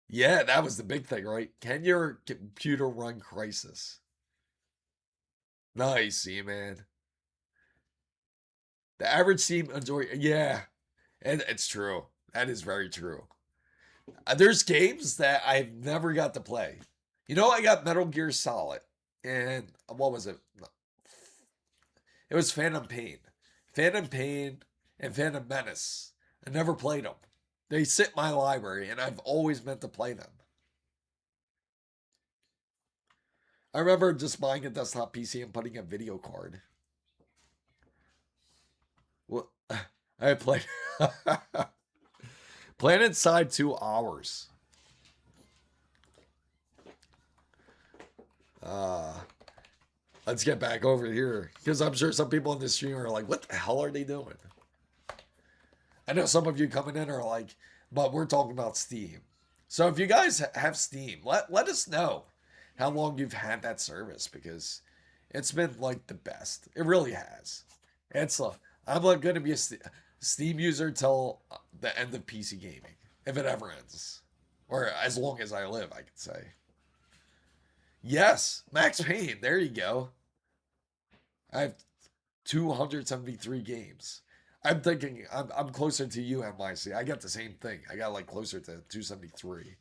Yeah, that was the big thing, right? Can your computer run Crisis? Nice, see, man. The average Steam enjoy. Yeah, and it's true. That is very true. There's games that I've never got to play. You know, I got Metal Gear Solid, and what was it? It was Phantom Pain, Phantom Pain, and Phantom Menace. I never played them. They sit in my library, and I've always meant to play them. I remember just buying a desktop PC and putting a video card. Well, I played playing inside 2 hours. Uh, let's get back over here because I'm sure some people in this stream are like, "What the hell are they doing?" I know some of you coming in are like, "But we're talking about Steam." So if you guys have Steam, let us know how long you've had that service because it's been like the best. It really has. It's I'm like going to be a Steam user till the end of PC gaming, if it ever ends, or as long as I live, I could say. Yes, Max Payne. There you go. I have 273 games. I'm thinking I'm closer to you, MIC. I got the same thing. I got like closer to 273.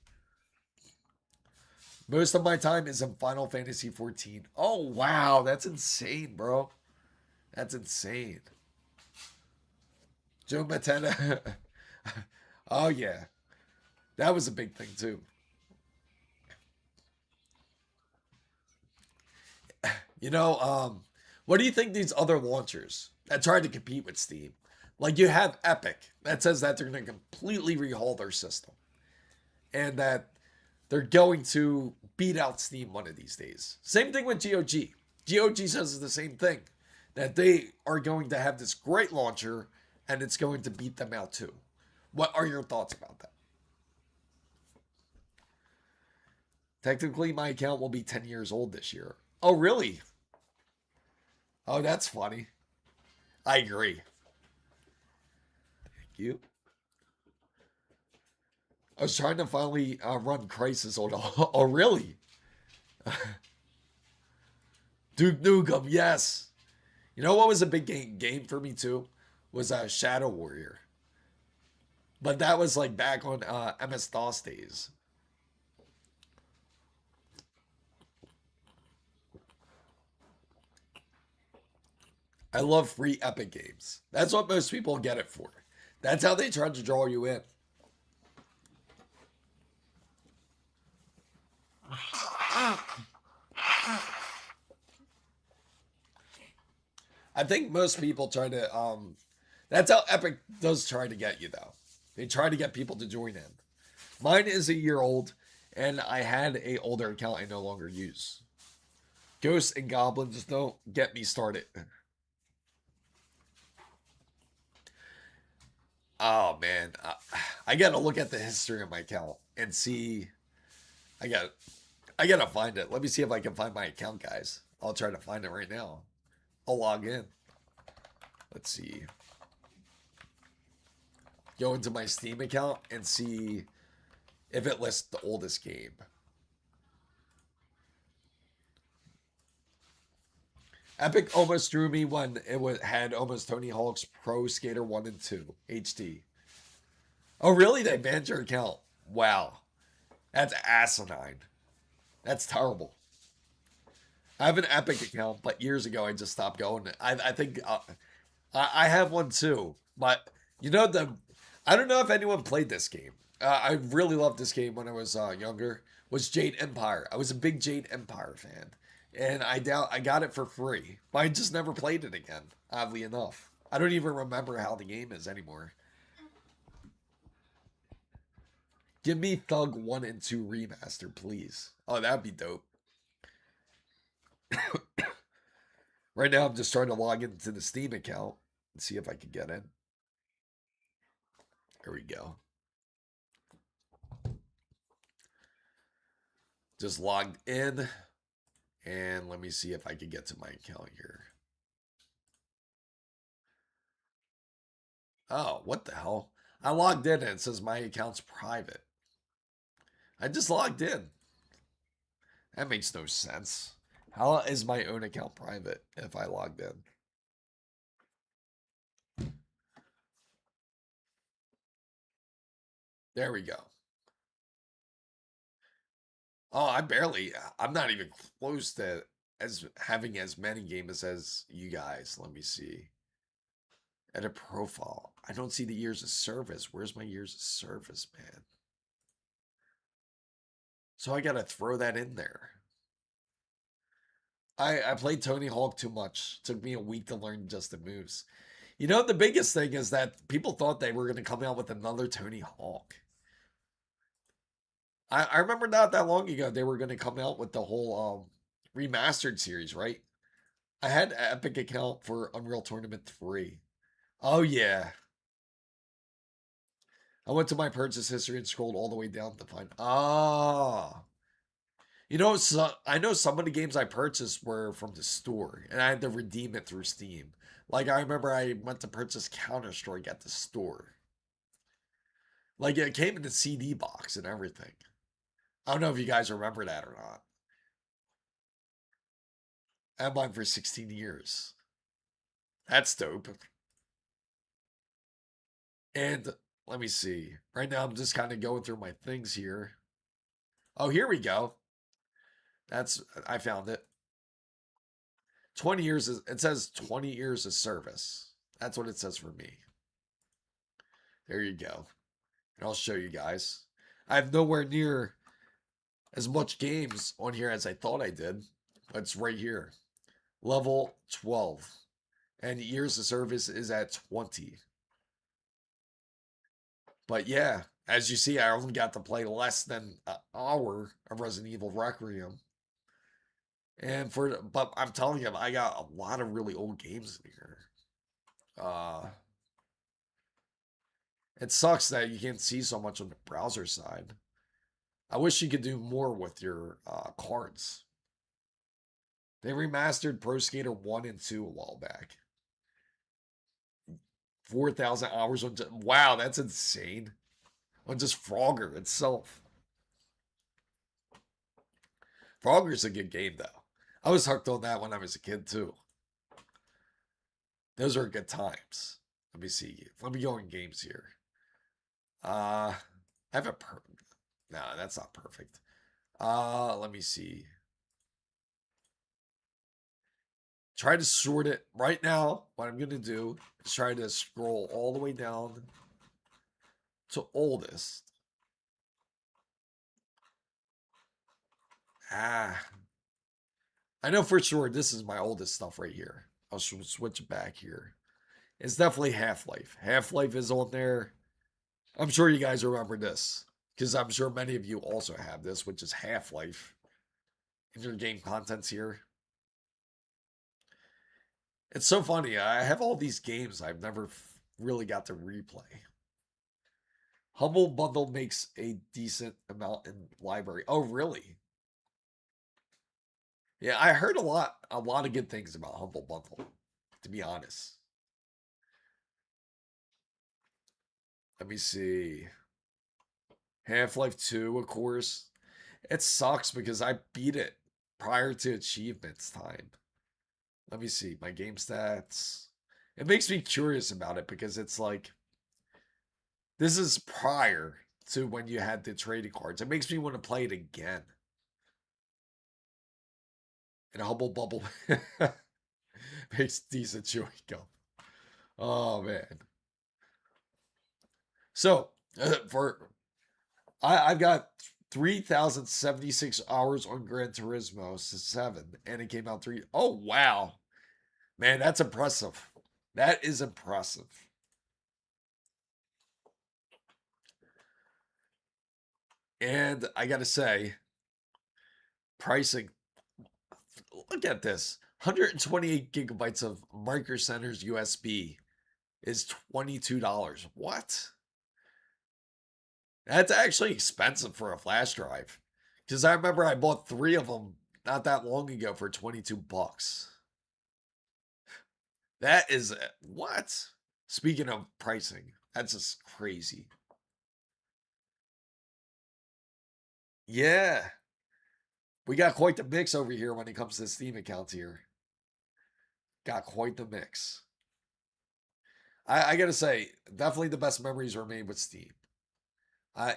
Most of my time is in Final Fantasy 14. Oh wow, that's insane, bro. That's insane. Joe Matena. Oh yeah, that was a big thing too. You know, what do you think these other launchers that try to compete with Steam? Like you have Epic that says that they're going to completely rehaul their system and that they're going to beat out Steam one of these days. Same thing with GOG. GOG says the same thing that they are going to have this great launcher and it's going to beat them out too. What are your thoughts about that? Technically, my account will be 10 years old this year. Oh, really? Oh, that's funny. I agree. Thank you. I was trying to finally run Crisis on. Oh, really? Duke Nukem, yes. You know what was a big game for me too? Was Shadow Warrior. But that was like back on MS-DOS days. I love free Epic games. That's what most people get it for. That's how they try to draw you in. I think most people try to that's how Epic does try to get you though. They try to get people to join in. Mine is a year old and I had a older account I no longer use. Ghosts and goblins don't get me started. Oh man, I gotta look at the history of my account and see. I got I gotta find it. Let me see if I can find my account, guys. I'll try to find it right now. I'll log in. Let's see. Go into my Steam account and see if it lists the oldest game. Epic almost drew me when had almost Tony Hawk's Pro Skater 1 and 2 HD. Oh, really? They banned your account. Wow. That's asinine. That's terrible. I have an Epic account, but years ago I just stopped going. I think I have one too, but you know I don't know if anyone played this game. I really loved this game when I was younger. Was Jade Empire? I was a big Jade Empire fan, and I got it for free, but I just never played it again. Oddly enough, I don't even remember how the game is anymore. Give me Thug 1 and 2 remaster, please. Oh, that'd be dope. Right now, I'm just trying to log into the Steam account and see if I can get in. There we go. Just logged in. And let me see if I can get to my account here. Oh, what the hell? I logged in and it says my account's private. I just logged in. That makes no sense. How is my own account private if I logged in? There we go. Oh, I'm not even close to as having as many games as you guys. Let me see. Edit profile. I don't see the years of service. Where's my years of service, man? So I gotta throw that in there. I played Tony Hawk too much. Took me a week to learn just the moves. You know, the biggest thing is that people thought they were going to come out with another Tony Hawk. I remember not that long ago they were going to come out with the whole remastered series, right? I had an Epic account for Unreal Tournament 3. Oh yeah. I went to my purchase history and scrolled all the way down to find. Ah. You know, so I know some of the games I purchased were from the store, and I had to redeem it through Steam. Like I remember I went to purchase Counter Strike at the store. Like it came in the CD box and everything. I don't know if you guys remember that or not. I had mine for 16 years. That's dope. And let me see. Right now I'm just kind of going through my things here. Oh, here we go. I found it. 20 years it says 20 years of service. That's what it says for me. There you go. And I'll show you guys. I have nowhere near as much games on here as I thought I did. But it's right here. Level 12. And years of service is at 20. But yeah, as you see, I only got to play less than an hour of Resident Evil Requiem. But I'm telling you, I got a lot of really old games in here. It sucks that you can't see so much on the browser side. I wish you could do more with your cards. They remastered Pro Skater 1 and 2 a while back. 4,000 hours on wow, that's insane. On just Frogger itself. Frogger's a good game though. I was hooked on that when I was a kid too. Those are good times. Let me see. Let me go in games here. I have a no, that's not perfect. Let me see. Try to sort it right now. What I'm gonna do is try to scroll all the way down to oldest. I know for sure this is my oldest stuff right here. I'll switch it back here. It's definitely Half-Life. Half-Life is on there. I'm sure you guys remember this because I'm sure many of you also have this, which is Half-Life. In your game contents here. It's so funny. I have all these games I've never really got to replay. Humble Bundle makes a decent amount in library. Oh, really? Yeah, I heard a lot of good things about Humble Bundle, to be honest. Let me see. Half-Life 2, of course. It sucks because I beat it prior to achievements time. Let me see my game stats. It makes me curious about it because it's like this is prior to when you had the trading cards. It makes me want to play it again. And Humble Bubble makes decent chewing gum. Oh man. So I've got 3,076 hours on Gran Turismo 7, and it came out three. Oh wow, man, that's impressive. That is impressive. And I gotta say, pricing. Look at this: 128 gigabytes of Micro Center's USB is $22. What? That's actually expensive for a flash drive. Because I remember I bought 3 of them not that long ago for 22 bucks. That is what? Speaking of pricing, that's just crazy. Yeah. We got quite the mix over here when it comes to Steam accounts here. Got quite the mix. I gotta say, definitely the best memories were made with Steam.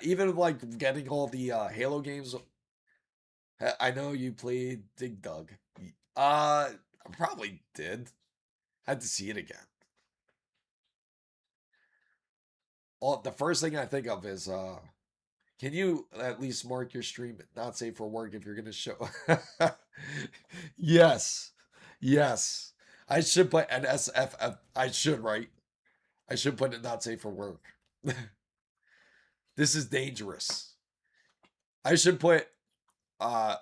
Even like getting all the Halo games. I know you played Dig Dug. I probably did. Had to see it again. The first thing I think of is can you at least mark your stream not safe for work if you're gonna show Yes. Yes. I should put an SFF. I should, right? I should put it not safe for work. This is dangerous. I should put a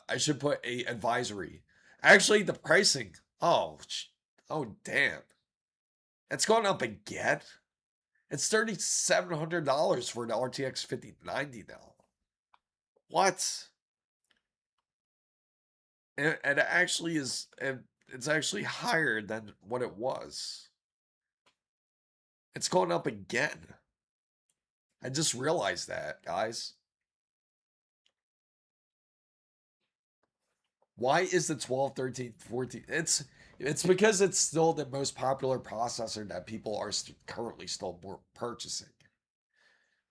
advisory. Actually, the pricing. Oh damn. It's going up again. It's $3,700 for an RTX 5090 now. What? And it actually is. It's actually higher than what it was. It's going up again. I just realized that, guys. Why is the 12, 13, 14? It's because it's still the most popular processor that people are currently still purchasing.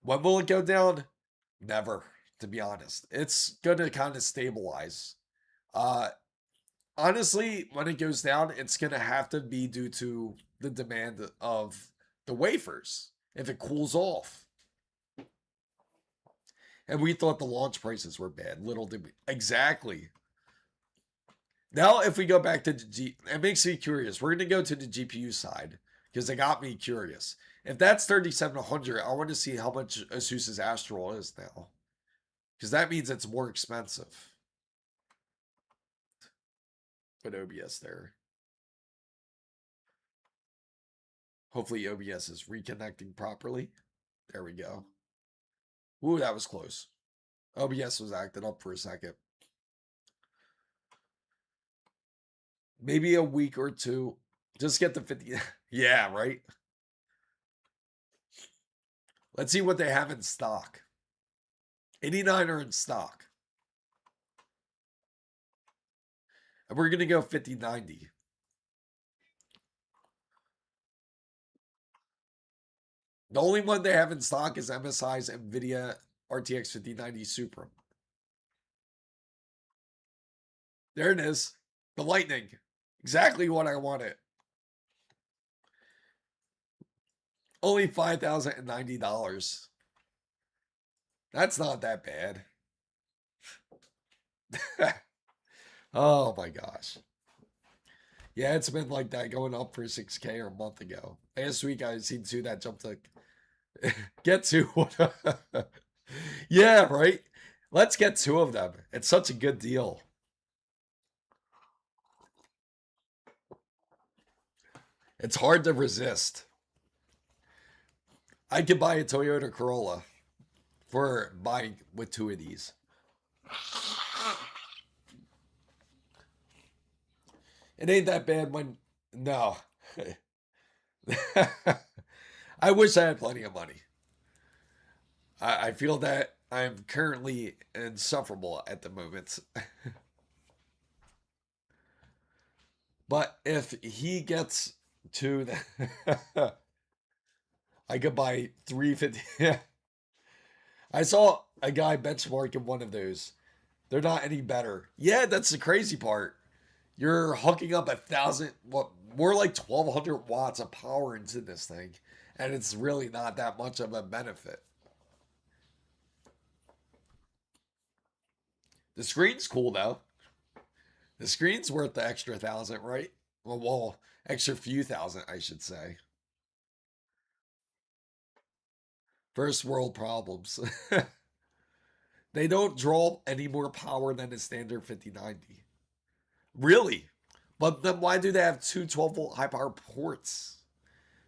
When will it go down? Never, to be honest. It's going to kind of stabilize. Uh, Honestly, when it goes down, it's going to have to be due to the demand of the wafers if it cools off. And we thought the launch prices were bad. Little did we. Exactly. Now, if we go back to it makes me curious. We're going to go to the GPU side because it got me curious. If that's 3,700, I want to see how much Asus's Astral is now because that means it's more expensive. Put OBS there. Hopefully, OBS is reconnecting properly. There we go. Ooh, that was close. OBS was acting up for a second. Maybe a week or two. Just get the 50. Yeah, right? Let's see what they have in stock. 89 are in stock. And we're going to go 5090. The only one they have in stock is MSI's NVIDIA RTX 5090 Super. There it is. The Lightning. Exactly what I wanted. Only $5,090. That's not that bad. Oh my gosh. Yeah, it's been like that going up for 6K or a month ago. Last week I seen two that jumped to get two. Yeah, right? Let's get 2 of them. It's such a good deal. It's hard to resist. I could buy a Toyota Corolla. for buying with two of these. It ain't that bad when no. I wish I had plenty of money. I feel that I'm currently insufferable at the moment. But if he gets to the I could buy 350. I saw a guy benchmarking one of those. They're not any better. Yeah, that's the crazy part. You're hooking up 1,000, what, more like 1,200 watts of power into this thing, and it's really not that much of a benefit. The screen's cool though. The screen's worth the extra 1,000, right? Well, extra few thousand, I should say. First world problems. They don't draw any more power than a standard 5090. Really? But then why do they have two 12-volt high power ports?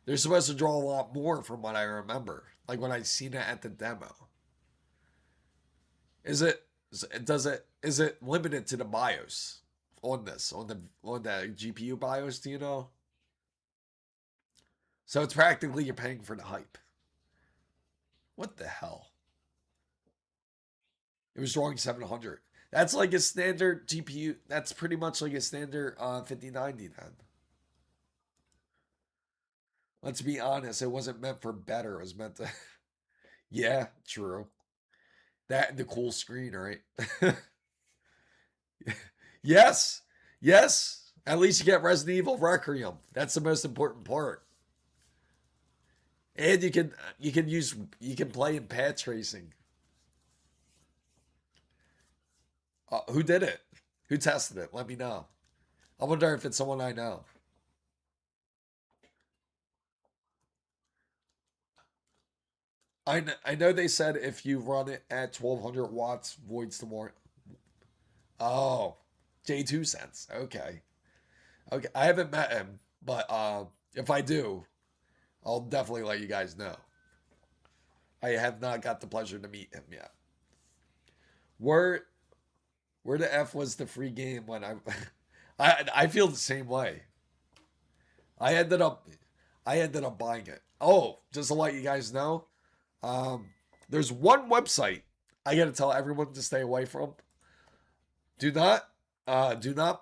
They're supposed to draw a lot more from what I remember. Like when I seen it at the demo. Is it is it limited to the BIOS on this? On the GPU BIOS, do you know? So it's practically you're paying for the hype. What the hell? It was drawing 700. That's like a standard GPU. That's pretty much like a standard 5090 then. Let's be honest, it wasn't meant for better. It was meant to. Yeah, true. That and the cool screen, right? Yes, yes. At least you get Resident Evil Requiem. That's the most important part. And you can play in path tracing. Who did it? Who tested it? Let me know. I wonder if it's someone I know. I know they said if you run it at 1,200 watts, voids the warrant. Oh, J2 cents. Okay. Okay. I haven't met him, but if I do, I'll definitely let you guys know. I have not got the pleasure to meet him yet. Where where the F was the free game when I feel the same way. I ended up I ended up buying it. Oh, just to let you guys know, um, there's one website I gotta tell everyone to stay away from. Do not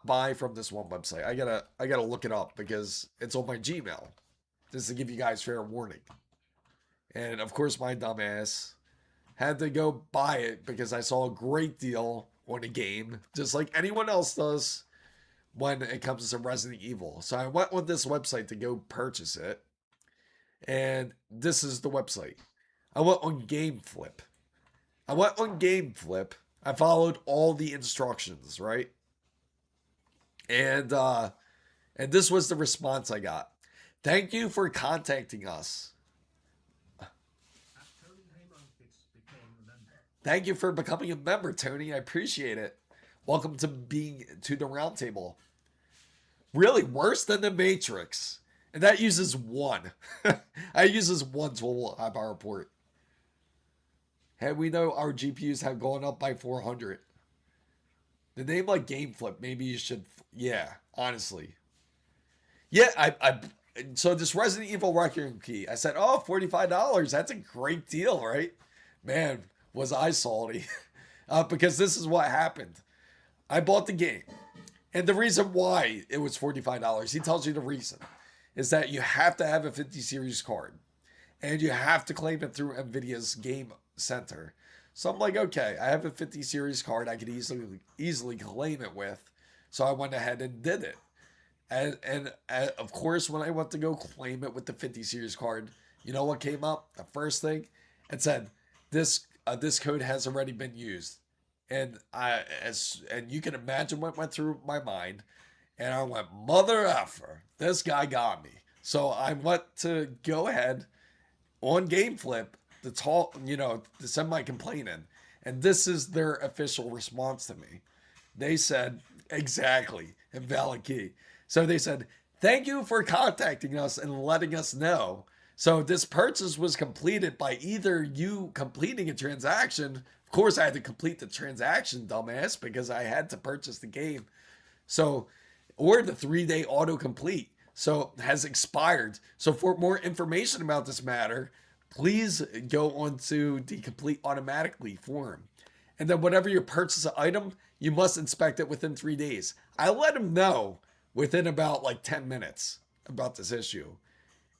buy from this one website. I gotta look it up because it's on my Gmail. Just to give you guys fair warning. And of course my dumbass had to go buy it because I saw a great deal on a game, just like anyone else does when it comes to Resident Evil. So I went on this website to go purchase it, and this is the website. I went on GameFlip. I went on GameFlip. I followed all the instructions, right? And and this was the response I got. Thank you for contacting us. Thank you for becoming a member, Tony. I appreciate it. Welcome to being to the roundtable. Really worse than the Matrix. And that uses one. That uses one total high power port. Hey, we know our GPUs have gone up by 400. The name like GameFlip, maybe you should, yeah, honestly. Yeah, so this Resident Evil Requiem key, I said, oh, $45. That's a great deal, right? Man, was I salty. Because this is what happened. I bought the game. And the reason why it was $45, he tells you the reason, is that you have to have a 50 series card. And you have to claim it through NVIDIA's Game Center. So I'm like, okay, I have a 50 series card I could easily claim it with. So I went ahead and did it. And of course, when I went to go claim it with the 50 series card, you know what came up? The first thing, it said, this code has already been used. And you can imagine what went through my mind. And I went, mother effer, this guy got me. So I went to go ahead on GameFlip to talk, to send my complaint in. And this is their official response to me. They said, exactly, invalid key. So they said, thank you for contacting us and letting us know So this purchase was completed by either you completing a transaction. Of course, I had to complete the transaction, dumbass, because I had to purchase the game. So, or the 3-day autocomplete. So has expired. So for more information about this matter, please go onto the complete automatically form. And then whenever you purchase an item, you must inspect it within 3 days. I let them know within about like 10 minutes about this issue.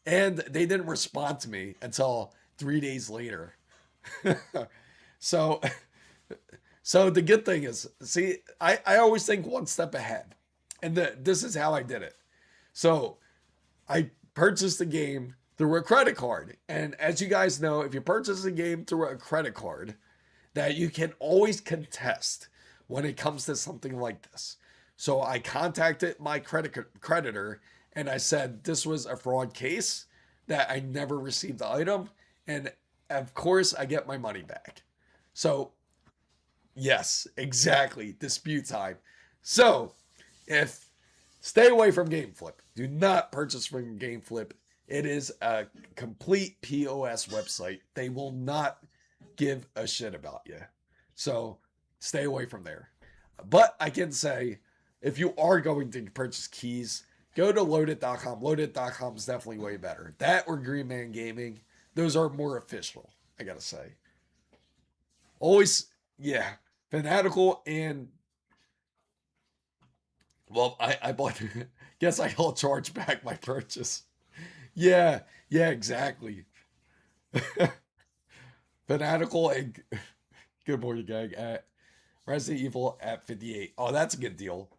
And they didn't respond to me until 3 days later. so so the good thing is, see, I always think one step ahead. And this is how I did it. So I purchased the game through a credit card. And as you guys know, if you purchase a game through a credit card, that you can always contest when it comes to something like this. So I contacted my creditor and I said this was a fraud case, that I never received the item, and of course I get my money back. So yes, exactly, dispute time. So if stay away from GameFlip. Do not purchase from GameFlip. It is a complete POS website. They will not give a shit about you. So stay away from there. But I can say, if you are going to purchase keys, go to loadit.com. Loadit.com is definitely way better. That or Green Man Gaming, those are more official, I gotta say. Always, yeah, Fanatical and, well, I bought, guess I'll charge back my purchase. Yeah, yeah, exactly. Fanatical and good morning, gang. At Resident Evil at 58. Oh, that's a good deal.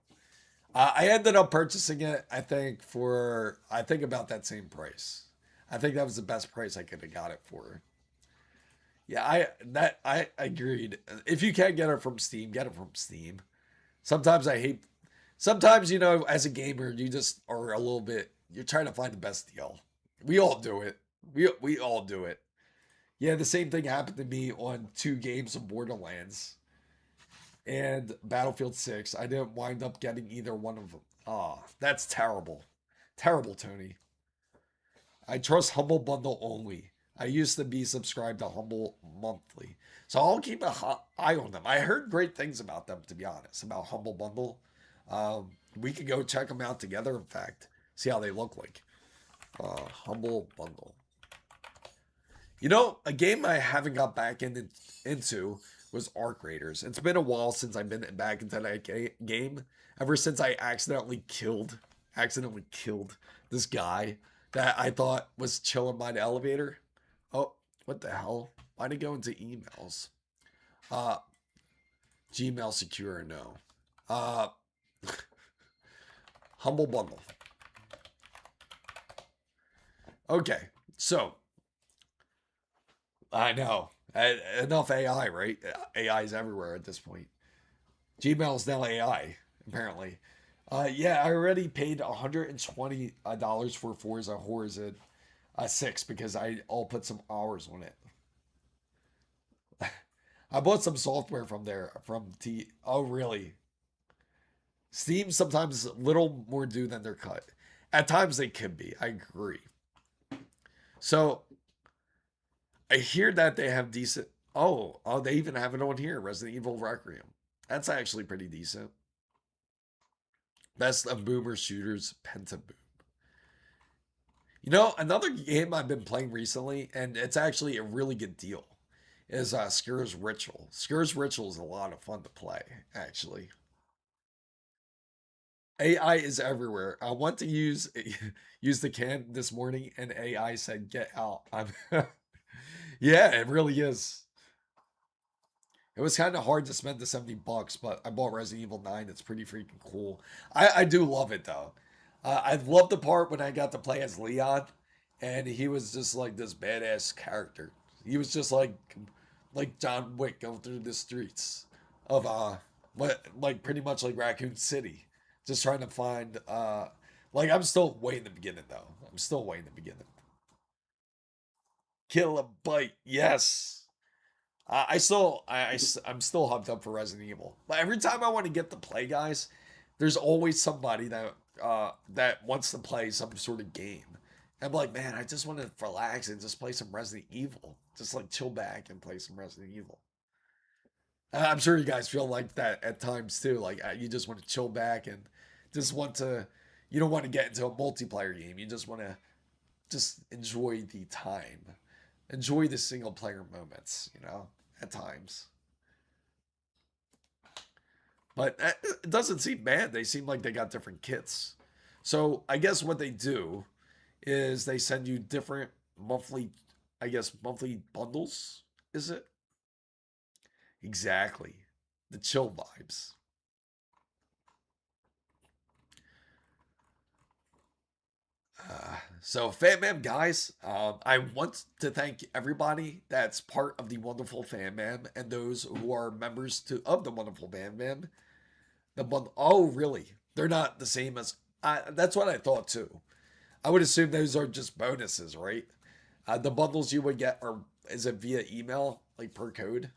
I ended up purchasing it, I think, for, I think about that same price. I think that was the best price I could have got it for. Yeah, I agreed. If you can't get it from Steam, get it from Steam. Sometimes I hate, sometimes, as a gamer, you just are a little bit, you're trying to find the best deal. We all do it. We all do it. Yeah, the same thing happened to me on 2 games of Borderlands and Battlefield 6. I didn't wind up getting either one of them. Ah, that's terrible. Terrible, Tony. I trust Humble Bundle only. I used to be subscribed to Humble Monthly. So I'll keep an eye on them. I heard great things about them, to be honest, about Humble Bundle. We could go check them out together, in fact, see how they look like. Humble Bundle. A game I haven't got back into was Arc Raiders. It's been a while since I've been back into that game. Ever since I accidentally killed this guy that I thought was chilling by the elevator. Oh, what the hell? Why'd it go into emails? Uh, Gmail secure, no. Uh, Humble Bundle. Okay, so I know. Enough AI, right? AI is everywhere at this point. Gmail is now AI, apparently. Yeah, I already paid $120 for Forza Horizon 6 because I'll put some hours on it. I bought some software from there from T. Oh, really? Steam sometimes a little more due than their cut. At times they can be. I agree. So I hear that they have decent. Oh, they even have it on here. Resident Evil Requiem. That's actually pretty decent. Best of boomer shooters, Pentaboom. Another game I've been playing recently, and it's actually a really good deal, is Skur's Ritual. Skur's Ritual is a lot of fun to play, actually. AI is everywhere. I want to use the can this morning, and AI said, "Get out." Yeah, it really is. It was kind of hard to spend the $70, but I bought Resident Evil 9. It's pretty freaking cool. I do love it though. I love the part when I got to play as Leon, and he was just like this badass character. He was just like John Wick going through the streets of what, like pretty much like Raccoon City, just trying to find like I'm still way in the beginning though. I'm still way in the beginning. Kill a bite, yes. I'm still hyped up for Resident Evil. But every time I want to get to play, guys, there's always somebody that wants to play some sort of game. I'm like, man, I just want to relax and just play some Resident Evil. Just like chill back and play some Resident Evil. I'm sure you guys feel like that at times too. Like you just want to chill back and just want to, you don't want to get into a multiplayer game. You just want to just enjoy the time, enjoy the single player moments, at times. But it doesn't seem bad. They seem like they got different kits. So I guess what they do is they send you different monthly, I guess, monthly bundles, is it? Exactly. The chill vibes. So, Fan Mam guys, I want to thank everybody that's part of the Wonderful Fan Mam and those who are members of the Wonderful Fan Mam. Oh, really? They're not the same as. That's what I thought too. I would assume those are just bonuses, right? The bundles you would get are, is it via email, like per code?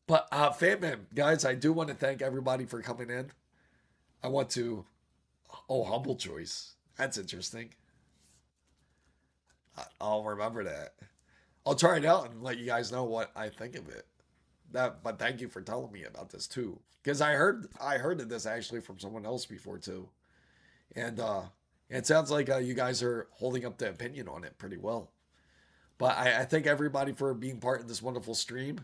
But Fan Man, guys, I do want to thank everybody for coming in. I want to. Oh, Humble Choice. That's interesting. I'll remember that. I'll try it out and let you guys know what I think of it. But thank you for telling me about this too, because I heard of this actually from someone else before too, and it sounds like you guys are holding up the opinion on it pretty well. But I thank everybody for being part of this wonderful stream.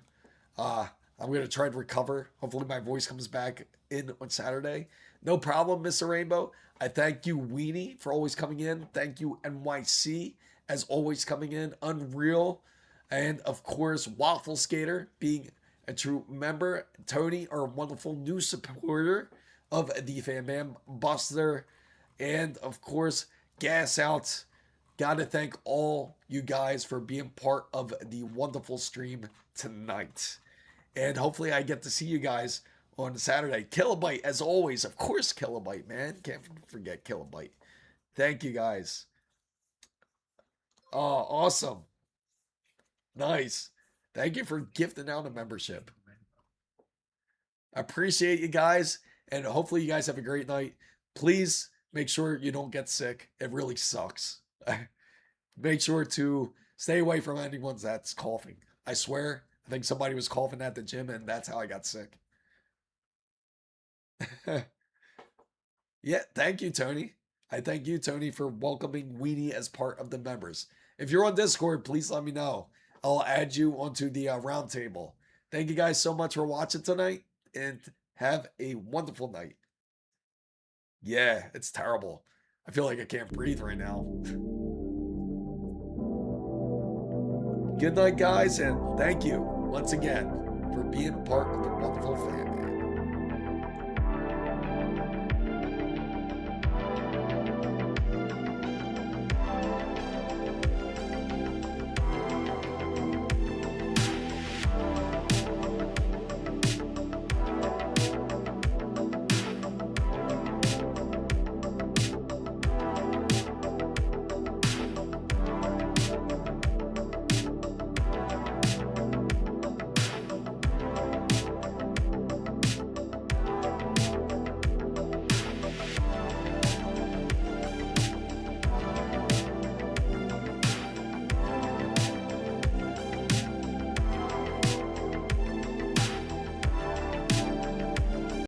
Uh, I'm going to try to recover. Hopefully, my voice comes back in on Saturday. No problem, Mr. Rainbow. I thank you, Weenie, for always coming in. Thank you, NYC, as always coming in. Unreal. And of course, Waffle Skater being a true member. Tony, our wonderful new supporter of the Fan Bam Buster. And of course, Gas Out. Gotta thank all you guys for being part of the wonderful stream tonight. And hopefully I get to see you guys on Saturday. Kilobyte, as always. Of course, Kilobyte, man. Can't forget Kilobyte. Thank you, guys. Oh, awesome. Nice. Thank you for gifting out a membership. Appreciate you guys. And hopefully you guys have a great night. Please make sure you don't get sick. It really sucks. Make sure to stay away from anyone that's coughing. I swear, I think somebody was coughing at the gym and that's how I got sick. Yeah, thank you, Tony. I thank you, Tony, for welcoming Weenie as part of the members. If you're on Discord, please let me know. I'll add you onto the round table. Thank you guys so much for watching tonight and have a wonderful night. Yeah, it's terrible. I feel like I can't breathe right now. Good night, guys, and thank you once again for being part of the wonderful family.